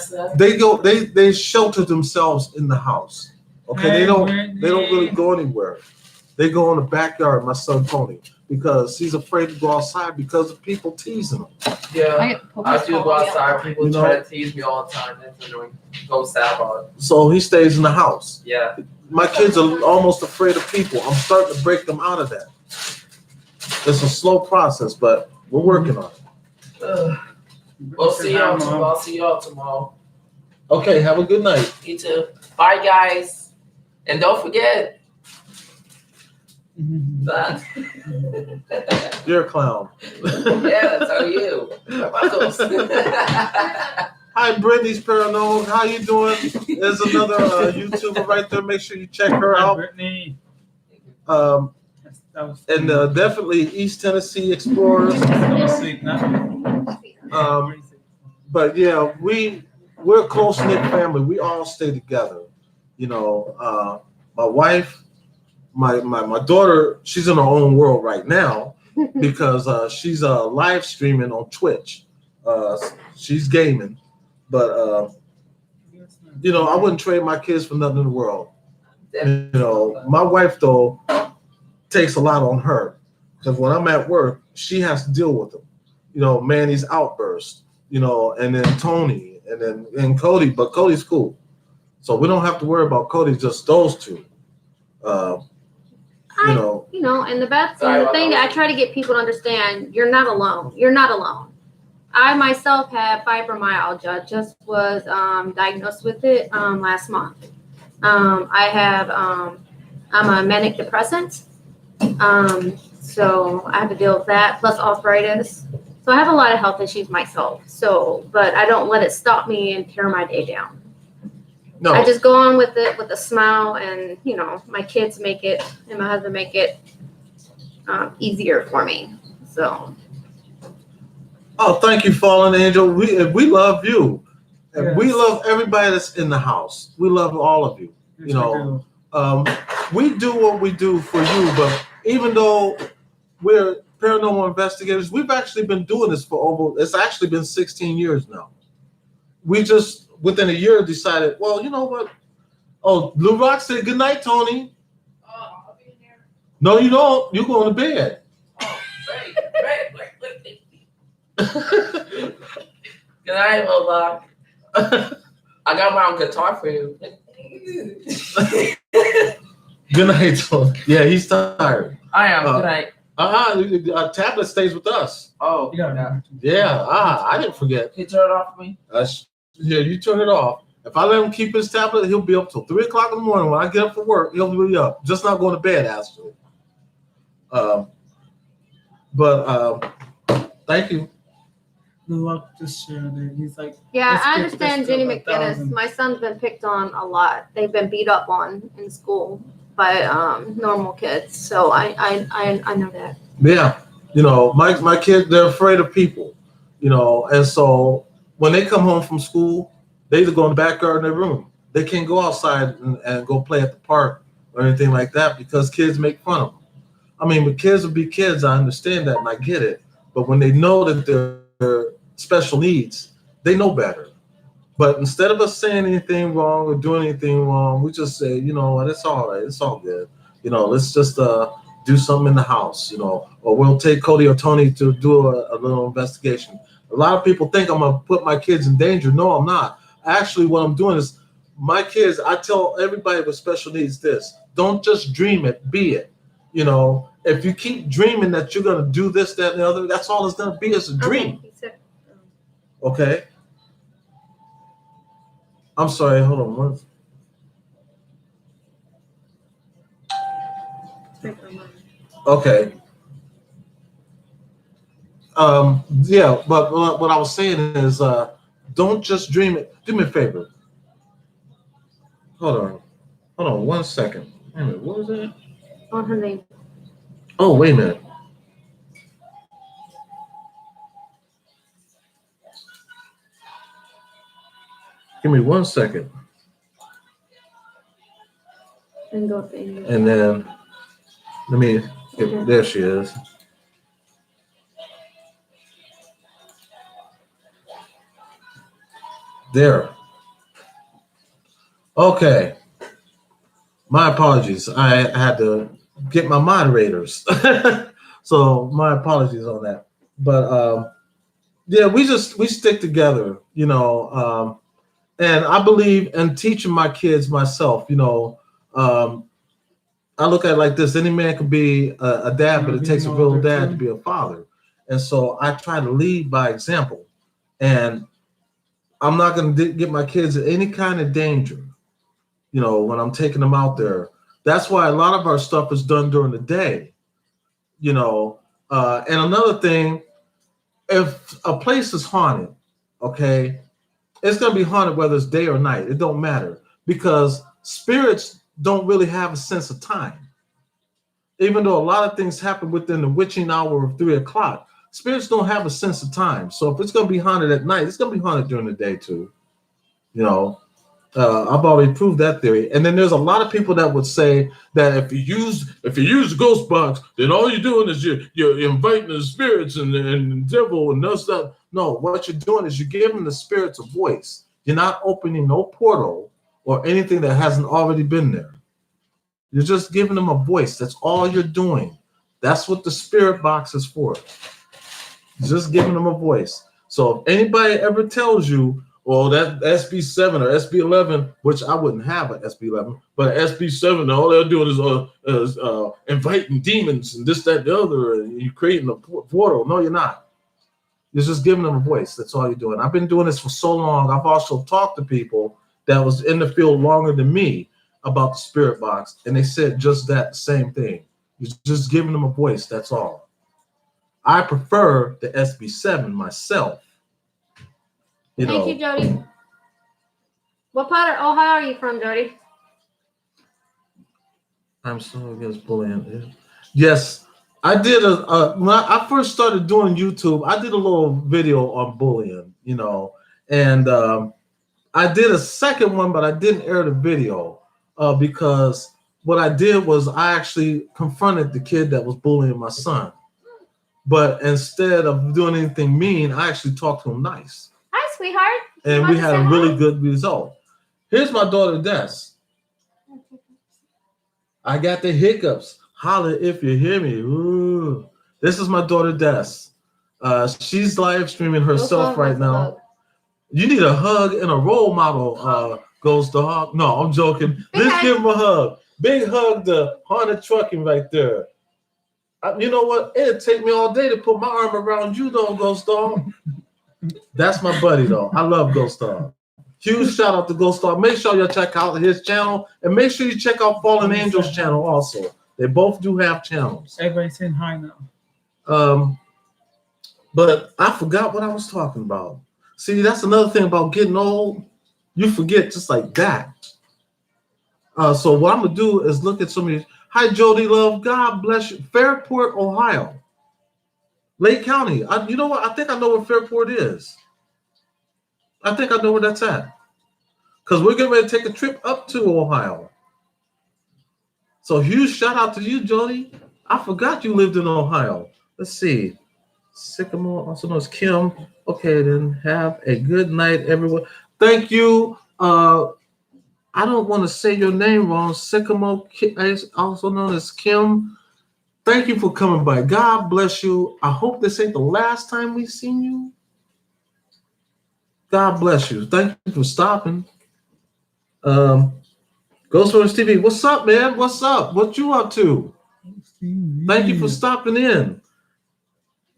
Speaker 4: so- Good night.
Speaker 1: they shelter themselves in the house. Okay, they don't really go anywhere. They go in the backyard, my son Tony, because he's afraid to go outside because of people teasing him.
Speaker 3: Yeah. I do go outside. People
Speaker 1: You know?
Speaker 3: try to tease me all the time. That's annoying. Go south.
Speaker 1: So he stays in the house.
Speaker 3: Yeah.
Speaker 1: My kids are almost afraid of people. I'm starting to break them out of that. It's a slow process, but we're working on it.
Speaker 3: We'll see y'all tomorrow. I'll see y'all tomorrow.
Speaker 1: Okay, have a good night.
Speaker 3: You too. Bye, guys. And don't forget. That.
Speaker 1: You're a clown.
Speaker 3: Yeah, so are you. Buckles.
Speaker 1: Hi, Brittany's Paranormal. How you doing? There's another YouTuber right there. Make sure you check her out.
Speaker 2: Brittany.
Speaker 1: And definitely East Tennessee Explorers. But yeah, we're a close-knit family. We all stay together. You know, my wife, my daughter, she's in her own world right now because she's live streaming on Twitch. She's gaming, but you know, I wouldn't trade my kids for nothing in the world. You know, my wife though takes a lot on her because when I'm at work, she has to deal with them. You know, Manny's outburst. You know, and then Tony, and Cody, but Cody's cool, so we don't have to worry about Cody. Just those two. You know,
Speaker 4: and the thing that I try to get people to understand, you're not alone. You're not alone. I myself have fibromyalgia. Just was diagnosed with it last month. I'm a manic depressant. So I have to deal with that, plus arthritis. So I have a lot of health issues myself. So, but I don't let it stop me and tear my day down.
Speaker 1: no,
Speaker 4: I just go on with it with a smile, and you know, my kids make it, and my husband make it easier for me. So.
Speaker 1: oh, thank you, Fallen Angel. We love you, and
Speaker 2: Yes.
Speaker 1: we love everybody that's in the house. We love all of you. You know, we do what we do for you, but even though we're paranormal investigators, we've actually been doing this for it's actually been 16 years now. We just, within a year, decided, well, you know what? Oh, Blue Rock said, good night, Tony.
Speaker 3: Oh, I'll be in there.
Speaker 1: No, you don't. You're going to bed.
Speaker 3: Oh, wait. Good night, Lola. I got my own guitar for you.
Speaker 1: Good night, Tony. Yeah, he's tired.
Speaker 3: I am. Good night.
Speaker 1: Our tablet stays with us.
Speaker 3: Oh,
Speaker 2: Yeah.
Speaker 1: Yeah, I didn't forget.
Speaker 3: Can you turn it off for me?
Speaker 1: Yeah, you turn it off. If I let him keep his tablet, he'll be up till 3 o'clock in the morning. When I get up for work, he'll be up. Just not going to bed, actually. Thank you.
Speaker 2: Just shared it. He's like,
Speaker 4: Yeah,
Speaker 2: let's
Speaker 4: I
Speaker 2: get
Speaker 4: understand
Speaker 2: this
Speaker 4: Jenny
Speaker 2: to
Speaker 4: McGinnis.
Speaker 2: 1,000.
Speaker 4: My son's been picked on a lot. They've been beat up on in school by normal kids. So I know that.
Speaker 1: Yeah, you know, my kids, they're afraid of people, you know, and so when they come home from school, they either go in the backyard in their room. They can't go outside and go play at the park or anything like that because kids make fun of them. I mean, but kids will be kids. I understand that and I get it. But when they know that they're special needs, they know better. But instead of us saying anything wrong or doing anything wrong, we just say, you know what, it's all right. It's all good. You know, let's just do something in the house, you know, or we'll take Cody or Tony to do a little investigation. A lot of people think I'm going to put my kids in danger. No, I'm not. Actually, what I'm doing is my kids, I tell everybody with special needs this, don't just dream it, be it. You know, if you keep dreaming that you're going to do this, that, and the other, that's all it's going to be is a dream. Okay? I'm sorry, hold on one. Okay. Yeah, but what I was saying is, don't just dream it. Do me a favor. Hold on 1 second. Wait a minute, what was that?
Speaker 4: On her name.
Speaker 1: Oh, wait a minute. Give me 1 second.
Speaker 4: And go to English.
Speaker 1: And then, let me, there she is. There. Okay. My apologies. I had to get my moderators. So my apologies on that. But yeah, we stick together, and I believe in teaching my kids myself, I look at it like this: any man can be a dad, but it takes a real dad to be a father. And so I try to lead by example. And I'm not going to get my kids in any kind of danger, when I'm taking them out there. That's why a lot of our stuff is done during the day, And another thing, if a place is haunted, okay, it's going to be haunted whether it's day or night. It don't matter, because spirits don't really have a sense of time. Even though a lot of things happen within the witching hour of 3 o'clock, spirits don't have a sense of time. So if it's going to be haunted at night, it's going to be haunted during the day too. I've already proved that theory. And then there's a lot of people that would say that if you use the ghost box, then all you're doing is you're inviting the spirits and the devil and that stuff. No, what you're doing is you're giving the spirits a voice. You're not opening no portal or anything that hasn't already been there. You're just giving them a voice. That's all you're doing. That's what the spirit box is for. Just giving them a voice. So if anybody ever tells you, well, that SB7 or SB11, which I wouldn't have an SB11, but an SB7, all they're doing is inviting demons and this, that, and the other, and you're creating a portal. No, you're not. You're just giving them a voice. That's all you're doing. I've been doing this for so long. I've also talked to people that was in the field longer than me about the spirit box, and they said just that same thing. You're just giving them a voice. That's all. I prefer the SB7 myself.
Speaker 4: Thank you, Jody. What part of Ohio are you from, Jody?
Speaker 1: I'm so against bullying. Yes, I did when I first started doing YouTube, I did a little video on bullying, and I did a second one, but I didn't air the video because what I did was I actually confronted the kid that was bullying my son. But instead of doing anything mean, I actually talked to him nice.
Speaker 4: Hi, sweetheart.
Speaker 1: And we had a really good result. Here's my daughter, Des. I got the hiccups. Holla if you hear me. Ooh. This is my daughter, Des. She's live streaming herself right now. You need a hug and a role model, Ghost Dog. No, I'm joking. Let's give him a hug. Big hug to Haunted Trucking right there. You know what? It'd take me all day to put my arm around you, though, Ghost Dog. That's my buddy, though. I love Ghost Dog. Huge shout out to Ghost Dog. Make sure you check out his channel, and make sure you check out Fallen Angels channel also. They both do have channels.
Speaker 2: Everybody's saying hi now.
Speaker 1: But I forgot what I was talking about. See, that's another thing about getting old. You forget just like that. So what I'm gonna do is look at some of these. Hi, Jody Love. God bless you. Fairport, Ohio. Lake County. You know what? I think I know where Fairport is. I think I know where that's at. Because we're getting ready to take a trip up to Ohio. So huge shout out to you, Jody. I forgot you lived in Ohio. Let's see. Sycamore, also known as Kim. Okay, then have a good night, everyone. Thank you. I don't want to say your name wrong. Sycamore, also known as Kim. Thank you for coming by. God bless you. I hope this ain't the last time we've seen you. God bless you. Thank you for stopping. Ghostwaters TV, what's up, man? What's up? What you up to? Thank you for stopping in.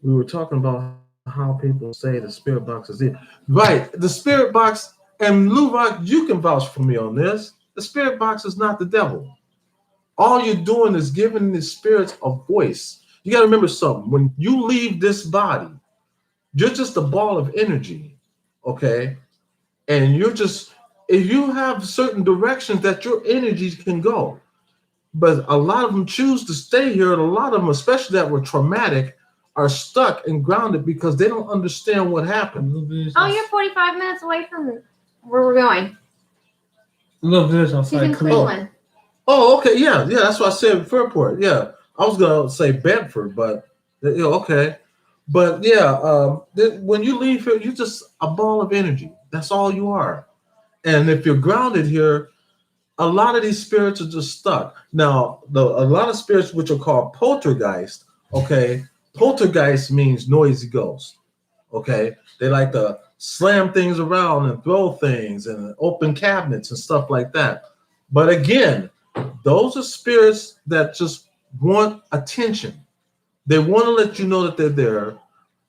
Speaker 1: We were talking about how people say the spirit box is it. Right, the spirit box, and Lou Rock, you can vouch for me on this. The spirit box is not the devil. All you're doing is giving the spirits a voice. You got to remember something. When you leave this body, You're just a ball of energy, okay? And if you have certain directions that your energies can go, but a lot of them choose to stay here, and a lot of them, especially that were traumatic, are stuck and grounded because they don't understand what happened.
Speaker 4: Oh, you're 45 minutes away from where we're going.
Speaker 2: Little village
Speaker 4: She's
Speaker 2: outside
Speaker 4: in Cleveland.
Speaker 1: Oh, okay, yeah, that's what I said, Fairport. Yeah, I was gonna say Bedford, but okay, but yeah, when you leave here, you're just a ball of energy. That's all you are. And if you're grounded here, a lot of these spirits are just stuck. Now, a lot of spirits which are called poltergeist. Okay, poltergeist means noisy ghost. Okay, they like to slam things around and throw things and open cabinets and stuff like that. But again, those are spirits that just want attention. They want to let you know that they're there,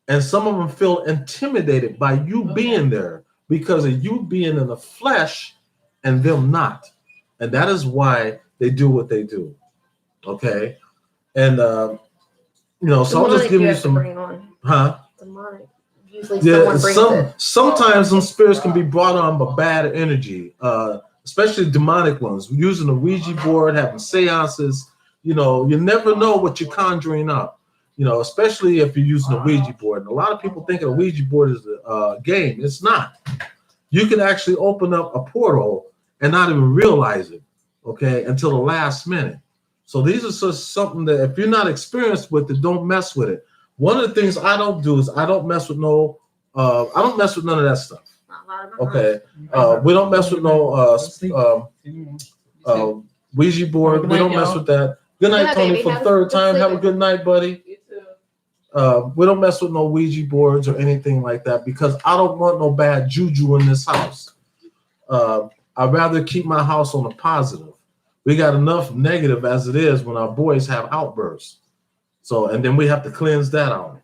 Speaker 1: and some of them feel intimidated by you being there because of you being in the flesh and them not. And that is why they do what they do. Okay, and so I'll just give you some. Huh?
Speaker 4: Demonic. Usually someone brings it.
Speaker 1: Sometimes some spirits can be brought on by bad energy, especially demonic ones. Using a Ouija board, having seances. You never know what you're conjuring up. Especially if you're using a Ouija board. And a lot of people think a Ouija board is a game. It's not. You can actually open up a portal and not even realize it, okay, until the last minute. So these are just something that if you're not experienced with it, don't mess with it. One of the things I don't do is I don't mess with none of that stuff. Okay, we don't mess with no Ouija board. We don't mess with that. Good night, Tony, for the third time. Have a good night, buddy. We don't mess with no Ouija boards or anything like that because I don't want no bad juju in this house. I'd rather keep my house on a positive. We got enough negative as it is when our boys have outbursts. So, and then we have to cleanse that out.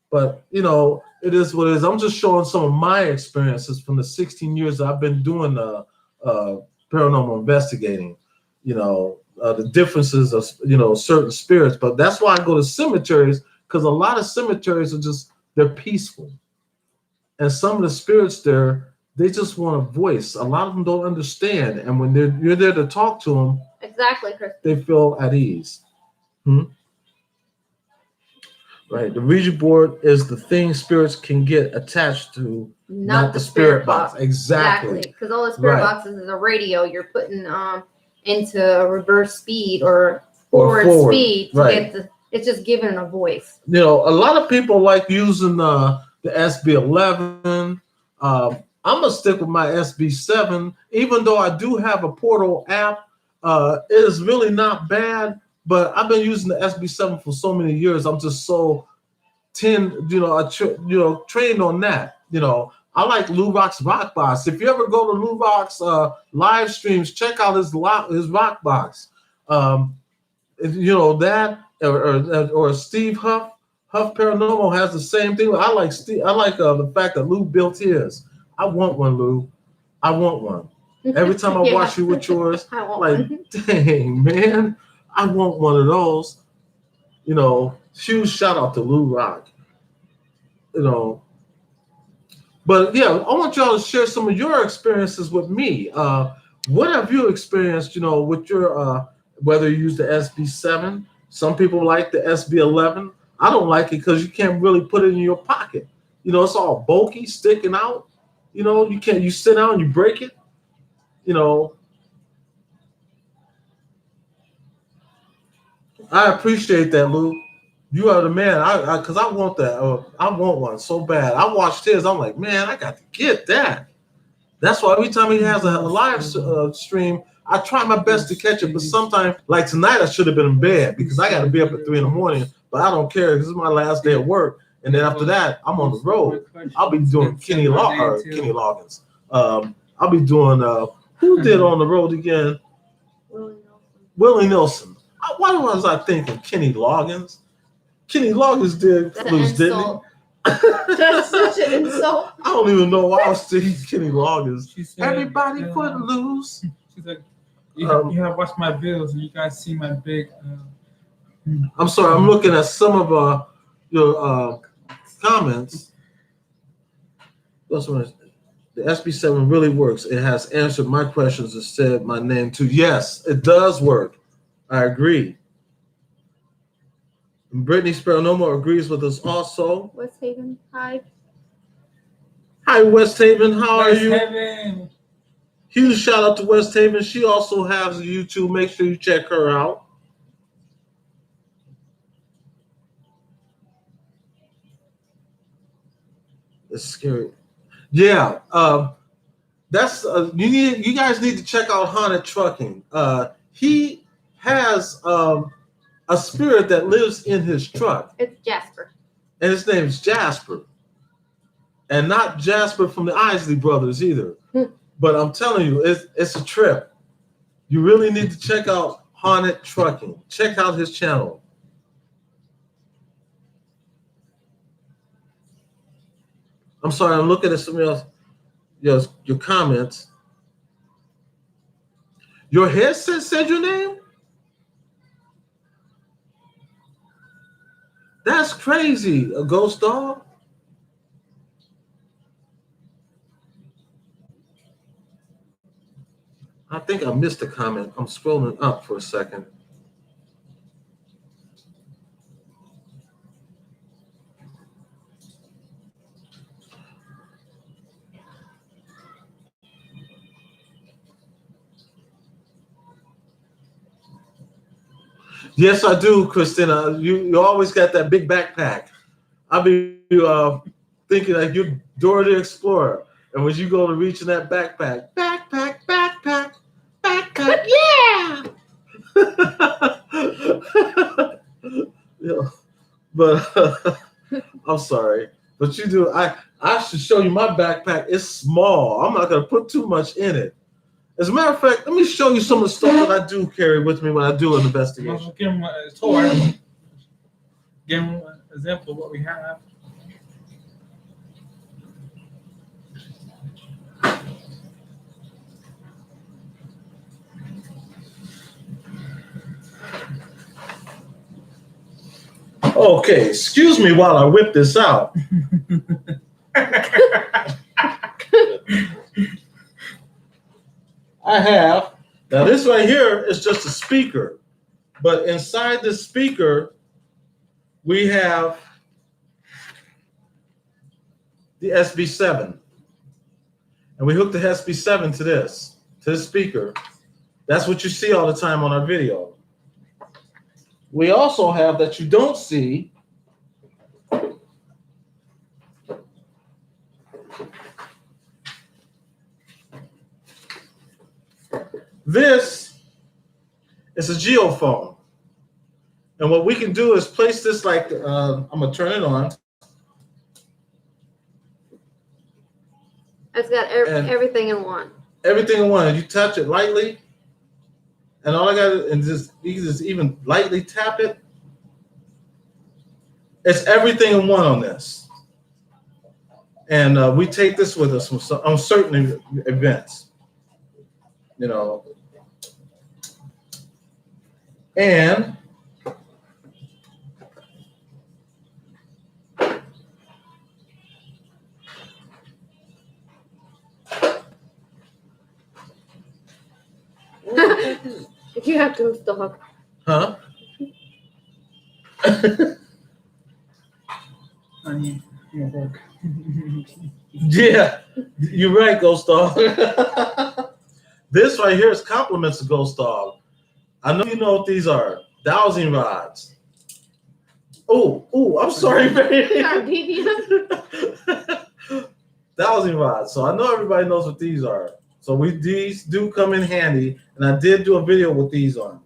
Speaker 1: But, it is what it is. I'm just showing some of my experiences from the 16 years that I've been doing paranormal investigating, the differences of, certain spirits. But that's why I go to cemeteries, because a lot of cemeteries are they're peaceful. And some of the spirits there, they just want a voice. A lot of them don't understand. And when you're there to talk to them,
Speaker 4: exactly, Chris,
Speaker 1: they feel at ease. Right. The Ouija board is the thing spirits can get attached to, not the spirit box. Exactly.
Speaker 4: Because all the spirit boxes is a radio you're putting into a reverse speed or forward speed to get it's just giving a voice.
Speaker 1: A lot of people like using the SB11. I'm gonna stick with my SB7, even though I do have a portal app. It is really not bad. But I've been using the SB7 for so many years. I'm just so trained on that. I like Lou Rock's Rock Box. If you ever go to Lou Rock's live streams, check out his Rock Box. That or Steve Huff Paranormal has the same thing. I like the fact that Lou built his. I want one, Lou. I want one. Every time I watch you with yours, dang man. I want one of those, huge shout out to Lou Rock, But yeah, I want y'all to share some of your experiences with me. What have you experienced, with your, whether you use the SB7, some people like the SB11. I don't like it because you can't really put it in your pocket. It's all bulky, sticking out. You sit down, you break it, I appreciate that, Lou. You are the man. Because I want that. I want one so bad. I watched his. I'm like, man, I got to get that. That's why every time he has a live stream, I try my best to catch it. But sometimes, like tonight, I should have been in bed because I got to be up at 3 a.m. But I don't care. This is my last day at work. And then after that, I'm on the road. I'll be doing Kenny Loggins. I'll be doing, who did on the road again? Willie Nelson. Why was I thinking Kenny Loggins? Kenny Loggins did Clues, didn't he?
Speaker 4: That's such an insult.
Speaker 1: I don't even know why I was thinking Kenny Loggins. Everybody put loose.
Speaker 2: She's like, you have watched my videos and you guys see my big.
Speaker 1: I'm sorry, I'm looking at some of your comments. That's what the SB7 really works. It has answered my questions and said my name too. Yes, it does work. I agree. And Brittany Sparrow No More agrees with us also.
Speaker 4: West Haven, hi.
Speaker 1: Hi, West Haven. How are you?
Speaker 2: Heaven.
Speaker 1: Huge shout out to West Haven. She also has a YouTube. Make sure you check her out. It's scary. Yeah. That's you guys need to check out Haunted Trucking. He has a spirit that lives in his truck.
Speaker 4: It's Jasper.
Speaker 1: And his name is Jasper. And not Jasper from the Isley Brothers either. But I'm telling you, it's a trip. You really need to check out Haunted Trucking. Check out his channel. I'm sorry, I'm looking at somebody else. Your comments. Your headset said your name? That's crazy. A ghost dog? I think I missed a comment. I'm scrolling up for a second. Yes, I do, Christina. You always got that big backpack. I'll be thinking like you're Dora the Explorer. And when you go to reach in that backpack, yeah. Yeah. But I'm sorry. But you do. I should show you my backpack. It's small. I'm not going to put too much in it. As a matter of fact, let me show you some of the stuff that I do carry with me when I do an investigation.
Speaker 2: Give him a tour. Give him an example of what we have.
Speaker 1: Okay, excuse me while I whip this out. I have, now this right here is just a speaker, but inside the speaker, we have the SB7. And we hook the SB7 to this speaker. That's what you see all the time on our video. We also have that you don't see this is a geophone. And what we can do is place this like, I'm gonna turn it on.
Speaker 4: It's got everything in one.
Speaker 1: Everything in one. You touch it lightly, and all I got is you can just even lightly tap it. It's everything in one on this. And we take this with us on certain events, you know. And
Speaker 4: You have to stop.
Speaker 1: huh? Yeah, you're right, Ghost Dog. This right here is compliments to Ghost Dog. I know you know what these are. Dowsing rods. Oh, I'm sorry, baby. Dowsing rods. So I know everybody knows what these are. So these do come in handy, and I did do a video with these on.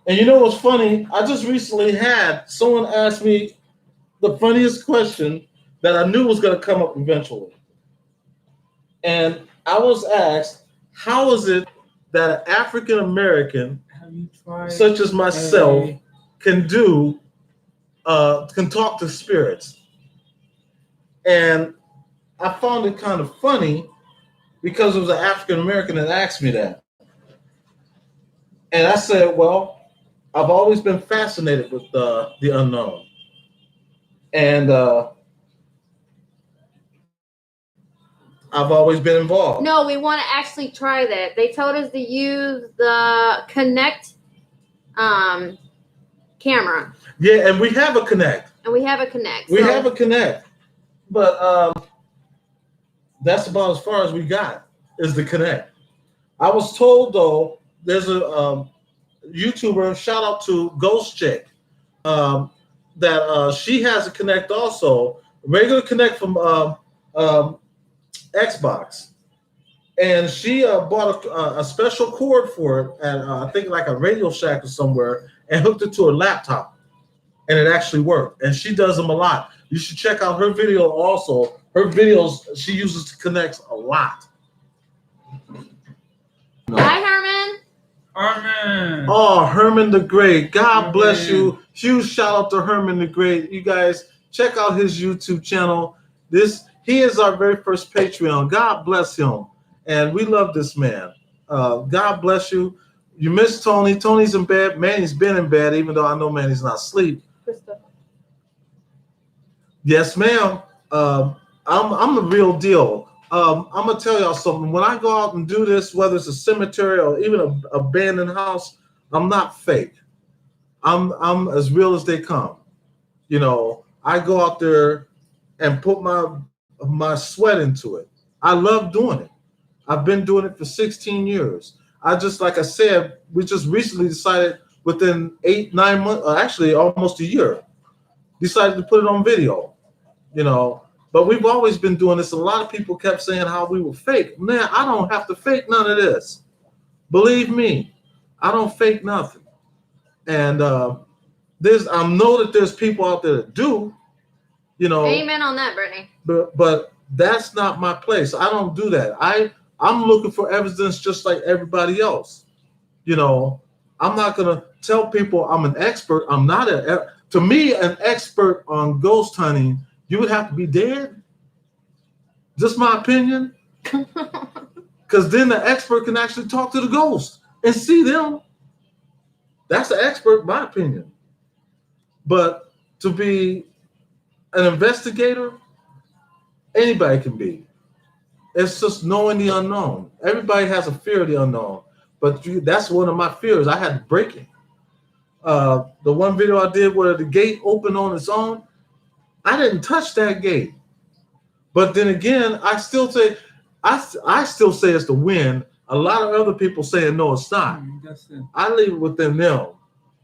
Speaker 1: And you know what's funny? I just recently had someone ask me the funniest question that I knew was going to come up eventually. And I was asked, how is it that an African American, such as myself, can talk to spirits? And I found it kind of funny because it was an African American that asked me that. And I said, well, I've always been fascinated with the unknown. And I've always been involved.
Speaker 4: No, we want to actually try that. They told us to use the Connect camera,
Speaker 1: Yeah, and we have a Connect.
Speaker 4: and we have a Connect.
Speaker 1: We
Speaker 4: so-
Speaker 1: have a Connect, but that's about as far as we got is the Connect. I was told though, there's a YouTuber, shout out to Ghost Chick, that she has a Connect also, regular Connect from Xbox, and she bought a special cord for it at I think like a Radio Shack or somewhere, and hooked it to her laptop, and it actually worked. And she does them a lot. You should check out her video also. Her videos she uses to connect a lot.
Speaker 4: Hi, Herman.
Speaker 2: Herman.
Speaker 1: Oh, Herman the Great. God bless
Speaker 2: Herman.
Speaker 1: you. Huge shout out to Herman the Great. You guys check out his YouTube channel. He is our very first Patreon. God bless him. And we love this man. God bless you. You miss Tony. Tony's in bed. Manny's been in bed, even though I know Manny's not asleep. Yes, ma'am. I'm the real deal. I'm gonna tell y'all something. When I go out and do this, whether it's a cemetery or even an abandoned house, I'm not fake. I'm as real as they come. You know, I go out there and put my sweat into it. I love doing it. I've been doing it for 16 years. Like I said, we just recently decided within 8-9 months, actually almost a year, decided to put it on video. You know, but we've always been doing this. A lot of people kept saying how we were fake. Man, I don't have to fake none of this. Believe me, I don't fake nothing. And I know that there's people out there that do, you know.
Speaker 4: Amen on that, Brittany.
Speaker 1: But that's not my place. I don't do that. I'm looking for evidence just like everybody else. You know, I'm not gonna tell people I'm an expert. I'm not to me, an expert on ghost hunting. You would have to be dead. Just my opinion. Because then the expert can actually talk to the ghost and see them. That's the expert, in my opinion. But to be an investigator, anybody can be. It's just knowing the unknown. Everybody has a fear of the unknown. But that's one of my fears. I had to break it. The one video I did where the gate opened on its own, I didn't touch that gate. But then again, I still say it's the wind. A lot of other people saying no, it's not.
Speaker 2: Dustin.
Speaker 1: I leave it within them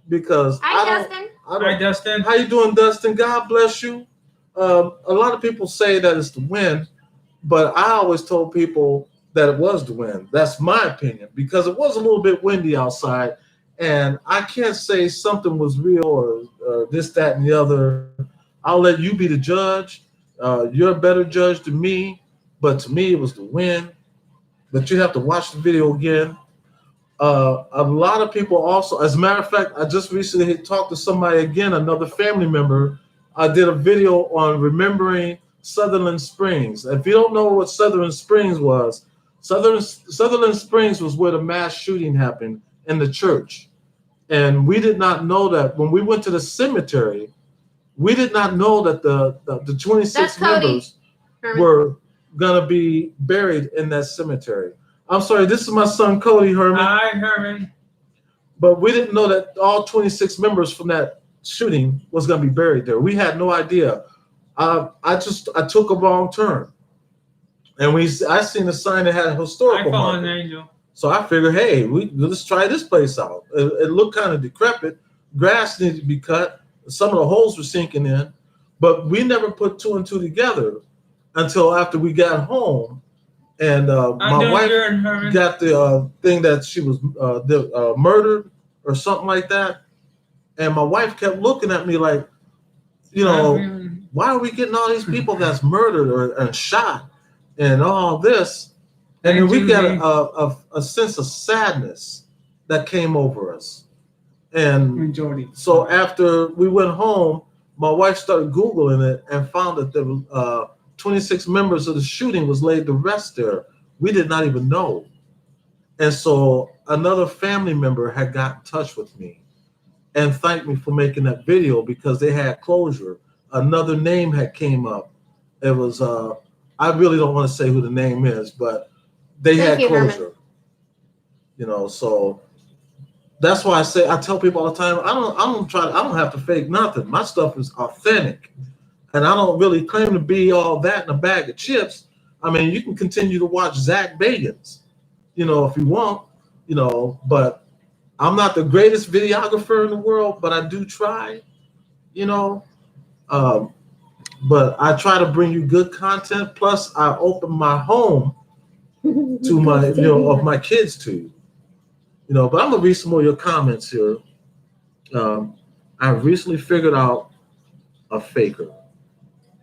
Speaker 1: because
Speaker 4: Hi, Dustin.
Speaker 2: Hi, Dustin.
Speaker 1: How you doing, Dustin? God bless you. A lot of people say that it's the wind, but I always told people that it was the wind. That's my opinion because it was a little bit windy outside, and I can't say something was real or this, that, and the other. I'll let you be the judge. You're a better judge than me, but to me, it was the wind. But you have to watch the video again. A lot of people also, as a matter of fact, I just recently talked to somebody again, another family member. I did a video on remembering Sutherland Springs. If you don't know what Sutherland Springs was, Sutherland Springs was where the mass shooting happened in the church. And we did not know that when we went to the cemetery, we did not know that the 26 members were going to be buried in that cemetery. I'm sorry, this is my son, Cody Herman.
Speaker 2: Hi, Herman.
Speaker 1: But we didn't know that all 26 members from that shooting was going to be buried there. We had no idea. I took a wrong turn. And I seen a sign that had a historical marker.
Speaker 2: Angel.
Speaker 1: So I figured, hey, let's try this place out. It looked kind of decrepit. Grass needed to be cut. Some of the holes were sinking in. But we never put two and two together until after we got home. And my wife got the thing that she was murdered or something like that. And my wife kept looking at me like, you know, why are we getting all these people that's murdered and shot and all this? And then we got a sense of sadness that came over us. And so after we went home, my wife started Googling it and found that there were 26 members of the shooting was laid to rest there. We did not even know. And so another family member had got in touch with me and thanked me for making that video because they had closure. Another name had came up. It was I really don't want to say who the name is, but they
Speaker 4: Thank
Speaker 1: had
Speaker 4: you, Herman.
Speaker 1: closure. You know, so that's why I tell people all the time, I don't have to fake nothing. My stuff is authentic. And I don't really claim to be all that in a bag of chips. I mean, you can continue to watch Zach Bagans, you know, if you want, you know, but I'm not the greatest videographer in the world, but I do try, you know. Um, but I try to bring you good content. Plus, I open my home to my, you know, of my kids to you. You know, but I'm gonna read some more of your comments here. I recently figured out a faker.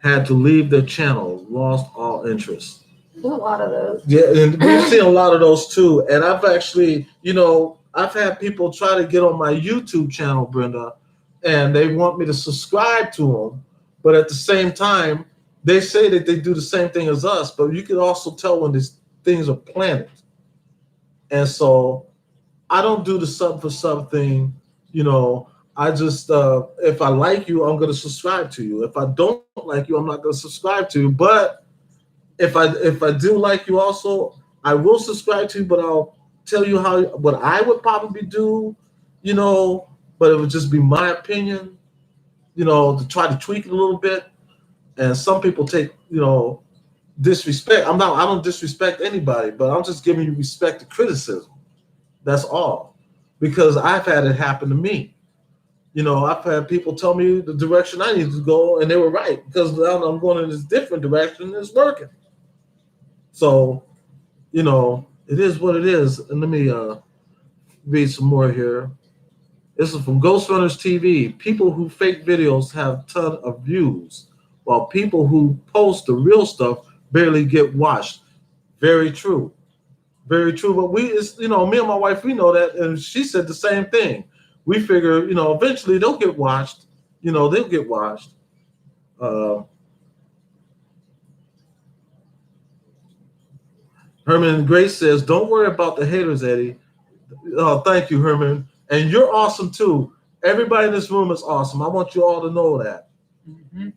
Speaker 1: Had to leave their channel, lost all interest.
Speaker 4: A lot of those.
Speaker 1: Yeah, and we've seen a lot of those too. And I've actually, you know, I've had people try to get on my YouTube channel, Brenda, and they want me to subscribe to them. But at the same time, they say that they do the same thing as us, but you can also tell when these things are planted. And so I don't do the sub for sub thing, you know. I just if I like you, I'm gonna subscribe to you. If I don't like you, I'm not gonna subscribe to you. But if I do like you also, I will subscribe to you, but I'll tell you what I would probably do, you know, but it would just be my opinion, you know, to try to tweak it a little bit. And some people take, you know, disrespect. I don't disrespect anybody, but I'm just giving you respect to criticism. That's all. Because I've had it happen to me. You know, I've had people tell me the direction I need to go, and they were right, because now I'm going in this different direction and it's working. So, you know, it is what it is. And let me read some more here. This is from Ghost Runners TV. People who fake videos have a ton of views, while people who post the real stuff barely get watched. Very true. Very true. But you know, me and my wife, we know that, and she said the same thing. We figure, you know, eventually they'll get watched. You know, they'll get watched. Herman Grace says, "Don't worry about the haters, Eddie." Oh, thank you, Herman. And you're awesome too. Everybody in this room is awesome. I want you all to know that.
Speaker 2: Mm-hmm.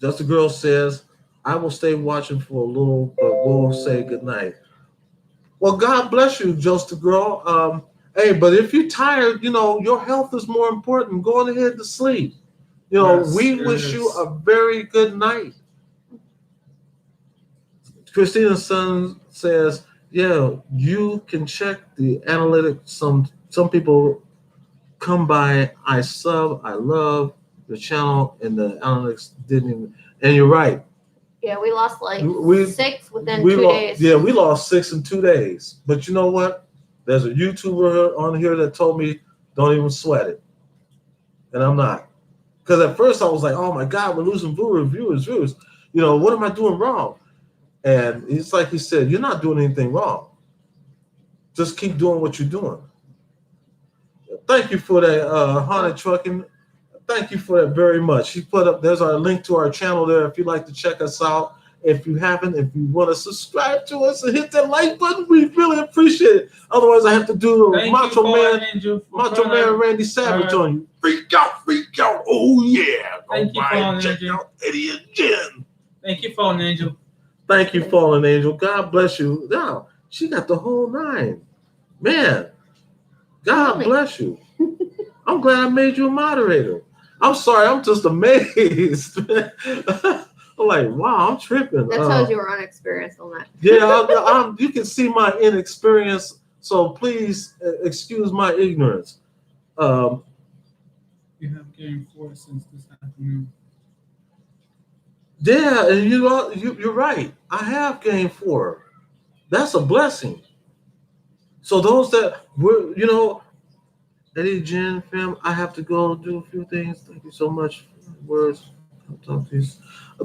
Speaker 1: Just a Girl says, "I will stay watching for a little, but we'll say goodnight." Well, God bless you, Just a Girl. Hey, but if you're tired, you know, your health is more important. Go on ahead to sleep. You know,
Speaker 2: Yes,
Speaker 1: we wish you a very good night. Christina's son says, "Yeah, you can check the analytics. Some people come by. I love the channel, and the analytics didn't even." And you're right.
Speaker 4: Yeah, we lost like
Speaker 1: We
Speaker 4: 6 within 2 days.
Speaker 1: Yeah, we lost 6 in 2 days. But you know what? There's a YouTuber on here that told me, "Don't even sweat it," and I'm not. Because at first I was like, "Oh my God, we're losing viewers. You know, what am I doing wrong?" And it's like he said, "You're not doing anything wrong. Just keep doing what you're doing." Thank you for that, Haunted Trucking. Thank you for that very much. She put up, there's our link to our channel there if you'd like to check us out. If you haven't, if you want to subscribe to us and hit that like button, we really appreciate it. Otherwise, I have to do the Macho Man Randy Savage on you. Freak out. Oh, yeah.
Speaker 2: Thank you,
Speaker 1: All
Speaker 2: Fallen
Speaker 1: check
Speaker 2: Angel.
Speaker 1: out Eddie and Jenn.
Speaker 2: Thank you, Fallen Angel.
Speaker 1: Thank you, Fallen Angel. God bless you. Now, she got the whole 9. Man, God bless you. I'm glad I made you a moderator. I'm sorry, I'm just amazed. I'm like, wow, I'm tripping.
Speaker 4: That tells you we're unexperienced on that.
Speaker 1: Yeah, you can see my inexperience, so please excuse my ignorance.
Speaker 2: You have Game 4 since this afternoon.
Speaker 1: Yeah, and you're right. I have Game 4. That's a blessing. So those that were, you know, Eddie, Jenn, fam, I have to go do a few things. Thank you so much for the words. I'll talk to you.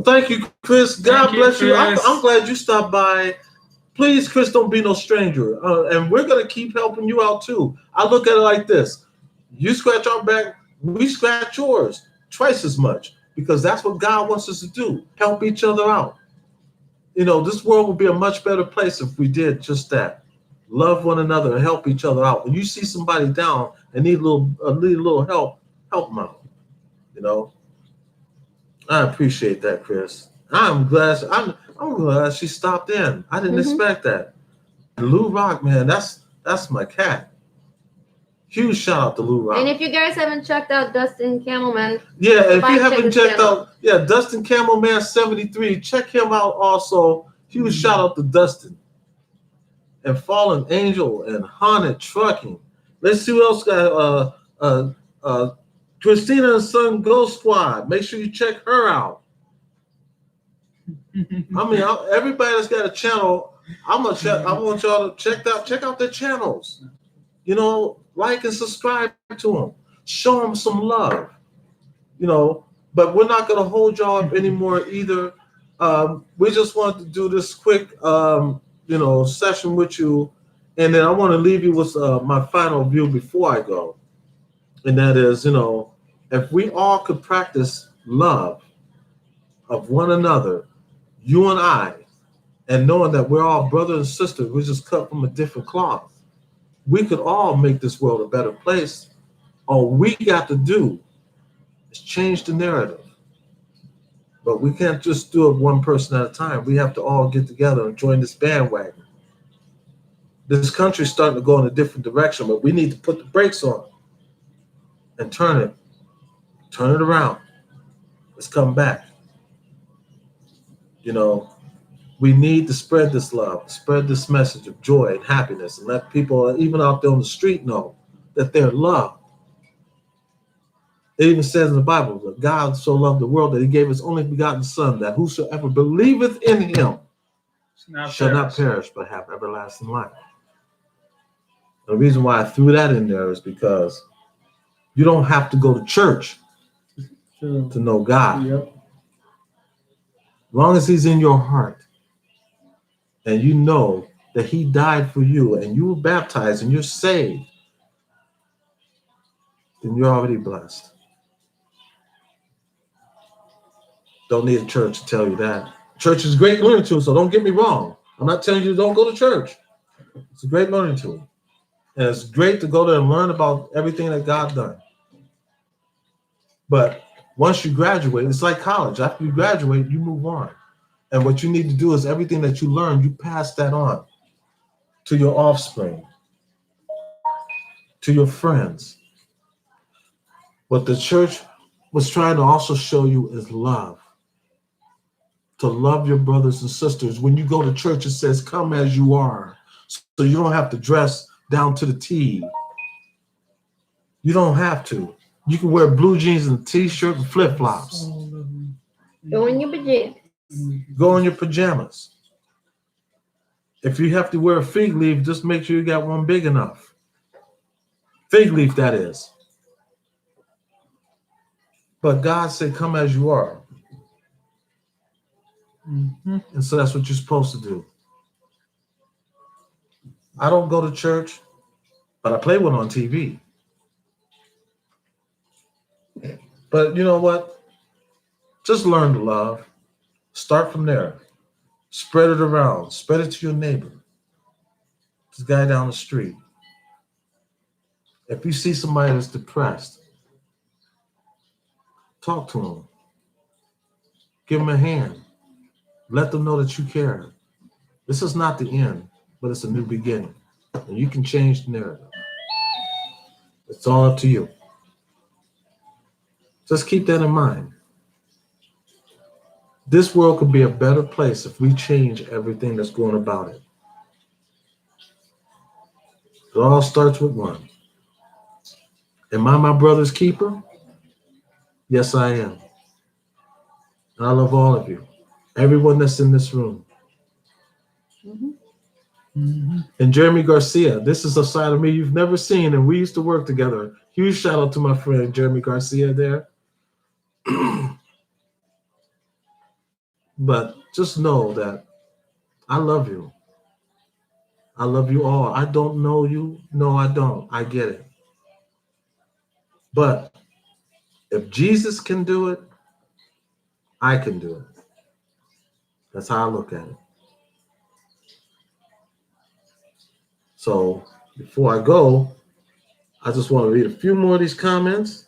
Speaker 1: Thank you, Chris. God bless you. I'm glad you stopped by. Please, Chris, don't be no stranger. And we're going to keep helping you out, too. I look at it like this. You scratch our back, we scratch yours twice as much, because that's what God wants us to do, help each other out. You know, this world would be a much better place if we did just that. Love one another and help each other out. When you see somebody down and need a little help them out. You know, I appreciate that, Chris. I'm glad she stopped in. I didn't expect that. Lou Rock, man, that's my cat. Huge shout out to Lou Rock.
Speaker 4: And if you guys haven't checked out Dustin Camelman,
Speaker 1: Yeah, if
Speaker 4: Goodbye,
Speaker 1: you
Speaker 4: check
Speaker 1: haven't
Speaker 4: his
Speaker 1: checked
Speaker 4: channel.
Speaker 1: out, yeah, Dustin Camelman 73, check him out also. Huge shout out to Dustin. And Fallen Angel and Haunted Trucking. Let's see who else got Christina and Son Ghost Squad. Make sure you check her out. I mean, everybody that's got a channel, I want y'all to check out their channels. You know, like and subscribe to them. Show them some love. You know, but we're not going to hold y'all up anymore either. We just wanted to do this quick, session with you, and then I want to leave you with my final view before I go, and that is, if we all could practice love of one another, you and I, and knowing that we're all brothers and sisters, we're just cut from a different cloth, we could all make this world a better place. All we got to do is change the narrative. But we can't just do it one person at a time. We have to all get together and join this bandwagon. This country's starting to go in a different direction, but we need to put the brakes on and turn it around. Let's come back. We need to spread this love, spread this message of joy and happiness, and let people, even out there on the street, know that they're loved. It even says in the Bible that God so loved the world that he gave his only begotten Son, that whosoever believeth in him shall not perish but have everlasting life. The reason why I threw that in there is because you don't have to go to church to know God.
Speaker 2: Yep.
Speaker 1: As long as he's in your heart and you know that he died for you and you were baptized and you're saved, then you're already blessed. Don't need a church to tell you that. Church is a great learning tool, so don't get me wrong. I'm not telling you don't go to church. It's a great learning tool. And it's great to go there and learn about everything that God done. But once you graduate, it's like college. After you graduate, you move on. And what you need to do is everything that you learn, you pass that on to your offspring, to your friends. What the church was trying to also show you is love. To love your brothers and sisters. When you go to church, it says, come as you are. So you don't have to dress down to the T. You don't have to. You can wear blue jeans and a t-shirt and flip-flops.
Speaker 4: Go in your pajamas.
Speaker 1: Go in your pajamas. If you have to wear a fig leaf, just make sure you got one big enough. Fig leaf, that is. But God said, come as you are.
Speaker 2: Mm-hmm.
Speaker 1: And so that's what you're supposed to do. I don't go to church, but I play one on TV. But you know what? Just learn to love. Start from there. Spread it around. Spread it to your neighbor. This guy down the street. If you see somebody that's depressed, talk to him. Give him a hand. Let them know that you care. This is not the end, but it's a new beginning. And you can change the narrative. It's all up to you. Just keep that in mind. This world could be a better place if we change everything that's going about it. It all starts with one. Am I my brother's keeper? Yes, I am. And I love all of you. Everyone that's in this room.
Speaker 4: Mm-hmm.
Speaker 2: Mm-hmm.
Speaker 1: And Jeremy Garcia, this is a side of me you've never seen, and we used to work together. Huge shout out to my friend Jeremy Garcia there. But just know that I love you. I love you all. I don't know you. No, I don't. I get it. But if Jesus can do it, I can do it. That's how I look at it. So before I go, I just want to read a few more of these comments.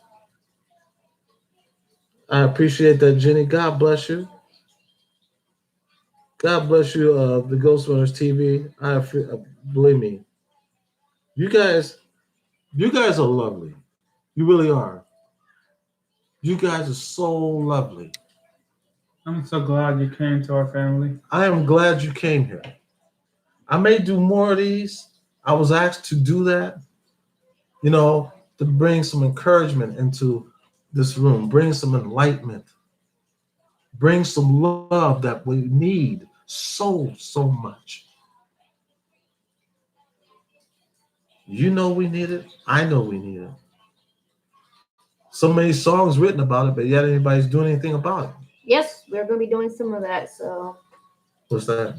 Speaker 1: I appreciate that, Jenny. God bless you. God bless you, the Ghost Runners TV. Believe me, you guys are lovely. You really are. You guys are so lovely.
Speaker 2: I'm so glad you came to our family.
Speaker 1: I am glad you came here. I may do more of these. I was asked to do that, to bring some encouragement into this room, bring some enlightenment, bring some love that we need so much. You know we need it. I know we need it. So many songs written about it, but yet anybody's doing anything about it.
Speaker 4: Yes, we're going to be doing some of that. So
Speaker 1: What's that?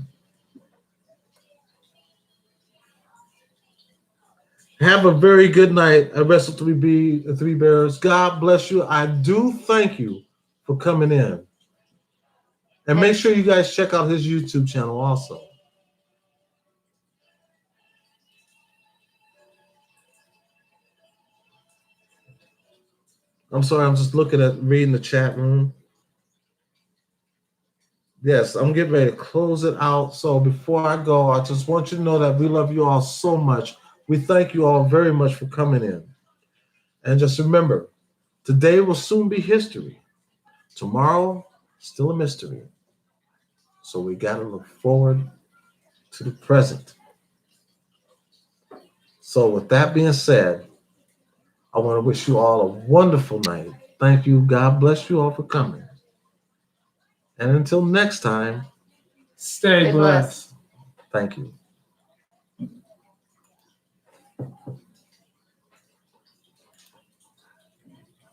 Speaker 1: Have a very good night at Wrestle 3 Bears. God bless you. I do thank you for coming in. And make sure you guys check out his YouTube channel also. I'm sorry, I'm just reading the chat room. Yes, I'm getting ready to close it out. So before I go, I just want you to know that we love you all so much. We thank you all very much for coming in. And just remember, today will soon be history. Tomorrow, still a mystery. So we got to look forward to the present. So with that being said, I want to wish you all a wonderful night. Thank you. God bless you all for coming. And until next time,
Speaker 2: Stay blessed.
Speaker 1: Thank you.